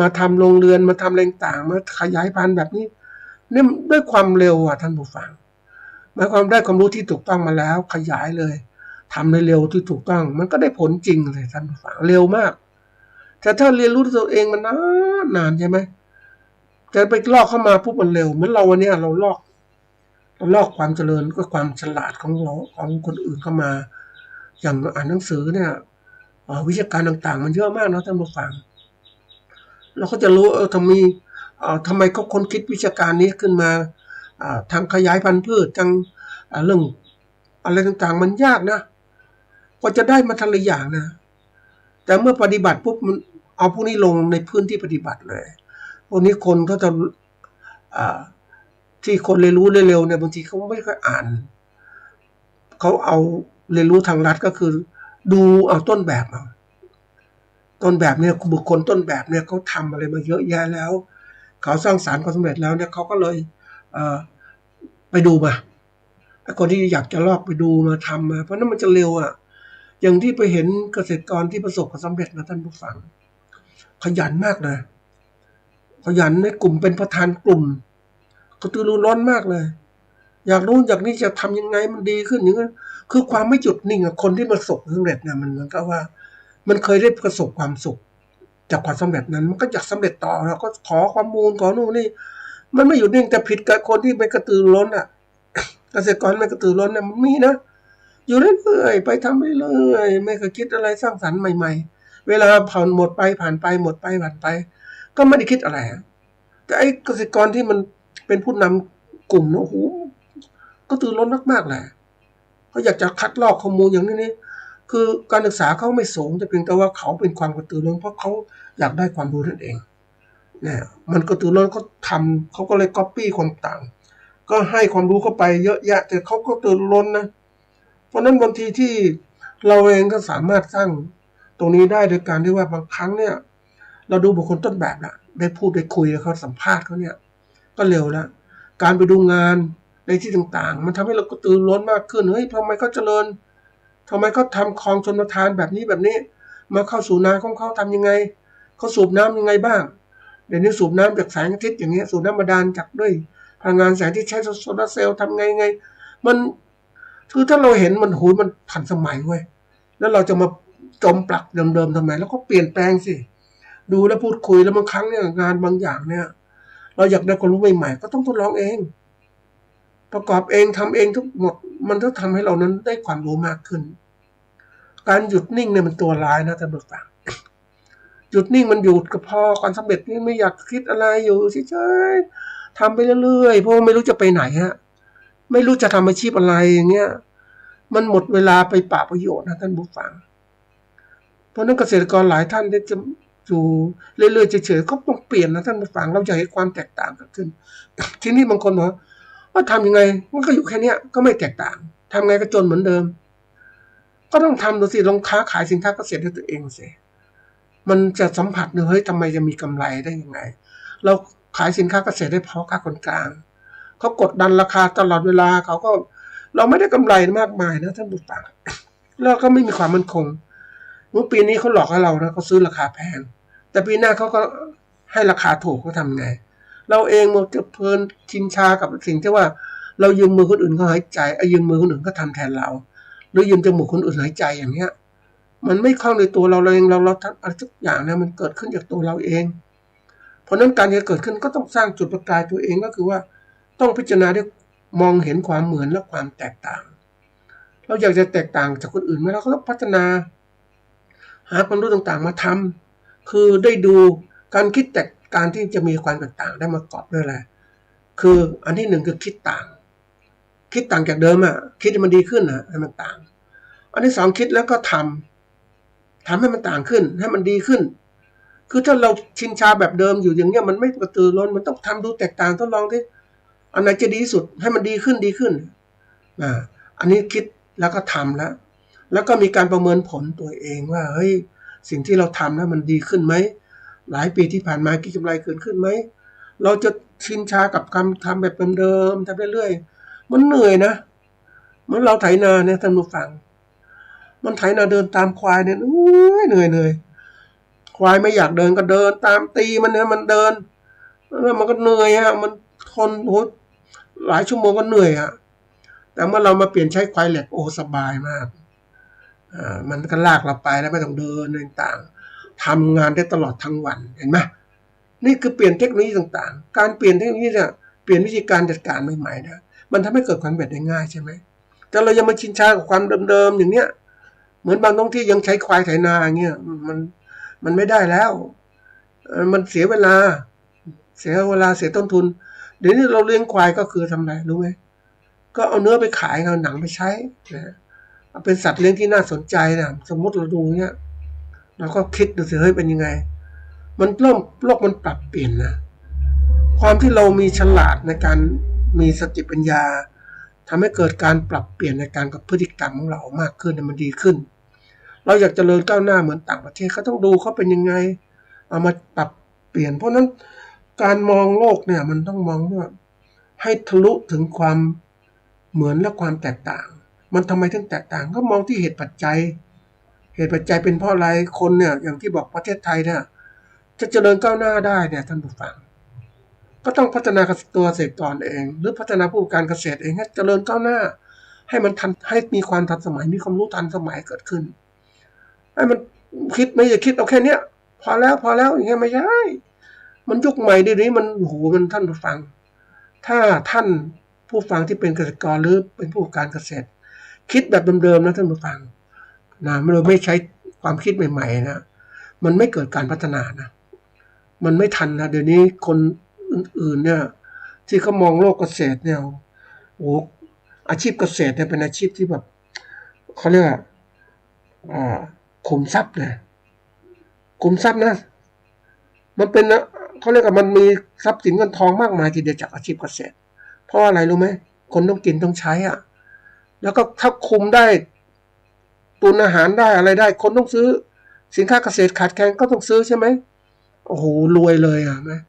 มาทำโรงเรือนมาทำอะไรต่างมาขยายพันธุ์แบบนี้เนี่ยด้วยความเร็วท่านผู้ฟังหมายความได้ความรู้ที่ถูกต้องมาแล้วขยายเลยทำได้เร็วที่ถูกต้องมันก็ได้ผลจริงเลยท่านผู้ฟังเร็วมากแต่ถ้าเรียนรู้ตัวเองมันนานใช่ไหมจะไปลอกเข้ามาปุ๊บมันเร็วเหมือนเราวันนี้เราลอกความเจริญก็ความฉลาดของเราของคนอื่นเข้ามาอย่างอ่านหนังสือเนี่ยวิชาการต่างๆมันเยอะมากนะท่านผู้ฟังเราก็จะรู้ทำไมเขาค้นคิดวิชาการนี้ขึ้นมาทางขยายพันธุ์พืชทางเรื่องอะไรต่างๆมันยากนะก็จะได้มาทีละอย่างนะแต่เมื่อปฏิบัติปุ๊บมันเอาพวกนี้ลงในพื้นที่ปฏิบัติเลยพวกนี้คนเขาจะที่คนเรียนรู้เร็วๆเนี่ยบางทีเขาไม่ค่อยอ่านเขาเอาเรียนรู้ทางลัดก็คือดูเอาต้นแบบเนี่ยบุคคลต้นแบบเนี่ยเขาทำอะไรมาเยอะแยะแล้วเขาสร้างสรรค์ความสำเร็จแล้วเนี่ยเขาก็เลยไปดูมาไอ้คนที่อยากจะลอกไปดูมาทำมาเพราะนั้นมันจะเร็วอย่างที่ไปเห็นเกษตรกรที่ประสบความสำเร็จนะท่านผู้ฟังขยันมากเลยขยันในกลุ่มเป็นประธานกลุ่มกระตือรือร้นมากเลยอยากรู้อยากนี่จะทำยังไงมันดีขึ้นอย่างนั้นคือความไม่หยุดนิ่งคนที่ประสบความสำเร็จเนี่ยมันเหมือนกับว่ามันเคยได้ประสบความสุขจากความสำเร็จนั้นมันก็อยากสำเร็จต่อแล้วก็ขอความมูลขอนู่นนี่มันไม่หยุดนิ่งแต่ผิดกับคนที่ไม่กระตือรือร้นเกษตรกรไม่กระตือรือร้นเนี่ยมันมีนะอยู่เรื่อยๆไปทำไปเรื่อยไม่เคยคิดอะไรสร้างสรรค์ใหม่ๆเวลาผ่านหมดไปผ่านไปหมดไปผ่านไปก็ไม่ได้คิดอะไรแต่ไอ้เกษตรกรที่มันเป็นผู้นำกลุ่มโอ้โหก็ตื่นร้นมากๆแหละเขาอยากจะคัดลอกข้อมูลอย่างนี้คือการศึกษาเขาไม่สูงแต่เพียงแต่ว่าเขาเป็นความกระตือรือร้นเพราะเขาอยากได้ความรู้นั่นเองเนี่ยมันกระตือรือร้นเขาทำเขาก็เลยก๊อปปี้คนต่างก็ให้ความรู้เข้าไปเยอะแยะแต่เขาก็ตื่นร้นนะเพราะนั้นบางทีที่เราเองก็สามารถสร้างตรงนี้ได้โดยการที่ว่าบางครั้งเนี่ยเราดูบุคคลต้นแบบนะได้พูดได้คุยกับเขาสัมภาษณ์เขาเนี่ยก็เร็วแล้วการไปดูงานในที่ต่างๆมันทำให้เรากระตือรือร้นมากขึ้นเฮ้ยทำไมเขาเจริญทำไมเขาทำคลองชลประทานแบบนี้มาเข้าสู่นาของเขาทำยังไงเขาสูบน้ำยังไงบ้างเดี๋ยวนี้สูบน้ำจากแสงอาทิตย์อย่างเงี้ยสูบน้ำบาดาลจากด้วยพลังงานแสงที่ใช้โซลาร์เซลล์ทำไงมันคือถ้าเราเห็นมันมันทันสมัยเว้ยแล้วเราจะมาจมปลักเดิมๆทำไมแล้วก็เปลี่ยนแปลงสิดูแล้วพูดคุยแล้วบางครั้งเนี่ยงานบางอย่างเนี่ยเราอยากได้ความรู้ใหม่ๆก็ต้องทดลองเองประกอบเองทำเองทุกหมดมันต้องทำให้เรานั้นได้ความรู้มากขึ้นการหยุดนิ่งเนี่ยมันตัวร้ายนะท่านผู้ฟังหยุดนิ่งมันหยุดก็พอความสำเร็จนี่ไม่อยากคิดอะไรอยู่เฉยๆทำไปเรื่อยๆเพราะไม่รู้จะไปไหนไม่รู้จะทำอาชีพอะไรอย่างเงี้ยมันหมดเวลาไปเปล่าประโยชน์นะท่านผู้ฟังเพราะนั้นเกษตรกรหลายท่านที่จะอยู่เรื่อยๆเฉยๆก็ต้องเปลี่ยนนะท่านผู้ฟังเราจะเห็นความแตกต่างขึ้นทีนี้บางคนบอกว่าทำยังไงมันก็อยู่แค่นี้ก็ไม่แตกต่างทำไงก็จนเหมือนเดิมก็ต้องทำดูสิลองค้าขายสินค้าเกษตรด้วยตัวเองสิมันจะสัมผัสเนอะเฮ้ยทำไมจะมีกำไรได้ยังไงเราขายสินค้าเกษตรได้เพราะค่าคนกลางเขากดดันราคาตลอดเวลาเขาก็เราไม่ได้กำไรมากมายนะท่านผู้ฟังแล้วก็ไม่มีความมั่นคงเมื่อปีนี้เขาหลอกให้เรานะเขาซื้อราคาแพงแต่ปีหน้าเขาก็ให้ราคาถูกเขาทำไงเราเองมันจะเพลินชินชากับสิ่งที่ว่าเรายืมมือคนอื่นเขาหายใจยืมมือคนอื่นก็ทำแทนเราหรือยืมจมูกคนอื่นหายใจอย่างเงี้ยมันไม่เข้าในตัวเราเองเราทำอะไรทุกอย่างเนี่ยมันเกิดขึ้นจากตัวเราเองเพราะนั้นการที่เกิดขึ้นก็ต้องสร้างจุดประกายตัวเองก็คือว่าต้องพิจารณาด้วยมองเห็นความเหมือนและความแตกต่างเราอยากจะแตกต่างจากคนอื่นไหมเราก็ต้องพัฒนาหาความรู้ต่างๆมาทำคือได้ดูการคิดแตกการที่จะมีความแตกต่างได้มากอบด้วยอะไรคืออันที่หนึ่งคือคิดต่างจากเดิมคิดให้มันดีขึ้นให้มันต่างอันที่สองคิดแล้วก็ทำให้มันต่างขึ้นให้มันดีขึ้นคือถ้าเราชินชาแบบเดิมอยู่อย่างเงี้ยมันไม่กระตือรือร้นมันต้องทำดูแตกต่างทดลองที่อันไหนจะดีที่สุดให้มันดีขึ้น อันนี้คิดแล้วก็ทำแล้วก็มีการประเมินผลตัวเองว่าเฮ้ยสิ่งที่เราทำแล้วมันดีขึ้นไหมหลายปีที่ผ่านมากินกำไรเกินขึ้นไหมเราจะชินชากับการทำแบบเดิมๆทำเรื่อยๆมันเหนื่อยนะเหมือนเราไถนาเนี่ยท่านผู้ฟังมันไถนาเดินตามควายเนี่ยเหนื่อยควายไม่อยากเดินก็เดินตามตีมันเนี่ยมันเดินแล้วมันก็เหนื่อยมันทนหลายชั่วโมงก็เหนื่อยแต่เมื่อเรามาเปลี่ยนใช้ควายเหล็กโอ้สบายมากมันก็ลากเราไปแล้วไม่ต้องเดินต่างๆทำงานได้ตลอดทั้งวันเห็นไหมนี่คือเปลี่ยนเทคโนโลยีต่างๆการเปลี่ยนเทคโนโลยีเนี่ยเปลี่ยนวิธีการจัดการใหม่ๆนะมันทำให้เกิดความสำเร็จได้ง่ายใช่ไหมแต่เรายังมาชินชากับความเดิมๆอย่างเนี้ยเหมือนบางท้องที่ยังใช้ควายไถนาอย่างเงี้ยมันไม่ได้แล้วมันเสียเวลาเสียต้นทุนเดี๋ยวนี้เราเลี้ยงควายก็คือทำอะไรรู้ไหมก็เอาเนื้อไปขายเอาหนังไปใช้นะเป็นสัตว์เลี้ยงที่น่าสนใจนะสมมติเราดูเนี้ยเราก็คิดดูสิเฮ้ยเป็นยังไงมันโลกมันปรับเปลี่ยนนะความที่เรามีฉลาดในการมีสติปัญญาทำให้เกิดการปรับเปลี่ยนในการกับพฤติกรรมของเรามากขึ้นมันดีขึ้นเราอยากเจริญก้าวหน้าเหมือนต่างประเทศเขาต้องดูเขาเป็นยังไงเอามาปรับเปลี่ยนเพราะนั้นการมองโลกเนี่ยมันต้องมองว่าให้ทะลุถึงความเหมือนและความแตกต่างมันทำไมถึงแตกต่างก็มองที่เหตุปัจจัยเป็นเพราะอะไรคนเนี่ยอย่างที่บอกประเทศไทยเนี่ยจะเจริญก้าวหน้าได้เนี่ยท่านผู้ฟังก็ต้องพัฒนาตัวเกษตรกรเองหรือพัฒนาผู้การเกษตรเองให้เจริญก้าวหน้าให้มันทันให้มีความทันสมัยมีความรู้ทันสมัยเกิดขึ้นให้มันคิดไม่อย่าคิดเอาแค่เนี้ยพอแล้วอย่างเงี้ยไม่ใช่มันยุคใหม่เดี๋ยวนี้มันมันท่านผู้ฟังถ้าท่านผู้ฟังที่เป็นเกษตรกรหรือเป็นผู้การเกษตรคิดแบบเดิมๆนะท่านผู้ฟังนะเราไม่ใช้ความคิดใหม่ๆนะมันไม่เกิดการพัฒนานะมันไม่ทันนะเดี๋ยวนี้คนอื่นๆเนี่ยที่เขามองโลกเกษตรเนี่ยอาชีพเกษตรเนี่ยเป็นอาชีพที่แบบเขาเรียกว่าขุมทรัพย์เลยขุมทรัพย์นะมันเป็นนะเขาเรียกว่ามันมีทรัพย์สินเงินทองมากมายทีเดียวจากอาชีพเกษตรเพราะอะไรรู้ไหมคนต้องกินต้องใช้แล้วก็ถ้าคุมได้ตุนอาหารได้อะไรได้คนต้องซื้อสินค้าเกษตรขาดแคลนก็ต้องซื้อใช่ไหมโอ้โหรวยเลยนะ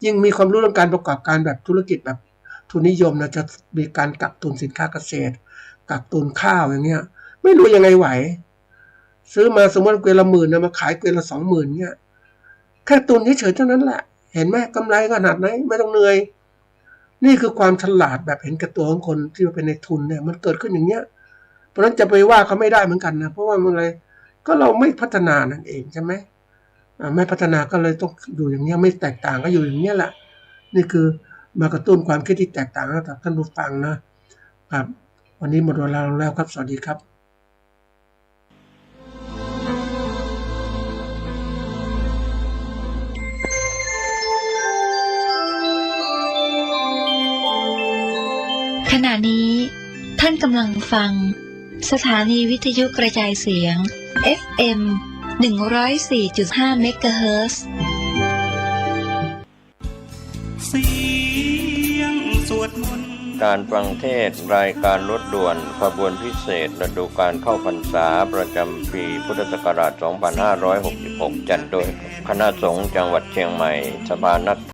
ยิ่งมีความรู้เรื่องการประกอบการแบบธุรกิจแบบทุนนิยมนะจะมีการกักตุนสินค้าเกษตรกักตุนข้าวอย่างเงี้ยไม่รู้ยังไงไหวซื้อมาสมมติเกวียนละ10,000นะมาขายเกวียนละ20,000เงี้ยแค่ตุนเฉยๆเท่านั้นแหละเห็นไหมกำไรขนาดไหนไม่ต้องเหนื่อยนี่คือความฉลาดแบบเห็นแก่ตัวของคนที่เป็นในทุนเนี่ยมันเกิดขึ้นอย่างเงี้ยเพราะฉะนั้นจะไปว่าเขาไม่ได้เหมือนกันนะเพราะว่ามันอะไรก็เราไม่พัฒนานั่นเองใช่ไหมไม่พัฒนาก็เลยต้องอยู่อย่างเงี้ยไม่แตกต่างก็อยู่อย่างเงี้ยแหละนี่คือมากระตุ้นความคิดที่แตกต่างให้กับท่านผู้ฟังนะครับวันนี้หมดเวลาแล้วครับสวัสดีครับขณะนี้ท่านกำลังฟังสถานีวิทยุกระจายเสียง FM 104.5 เมกะเฮิรตซ์ เสียงสวดมนต์ การฟังเทศน์รายการรถด่วนขบวนพิเศษฤดูการเข้าพรรษาประจำปีพุทธศักราช 2566 จัดโดยคณะสงฆ์จังหวัดเชียงใหม่สภานัก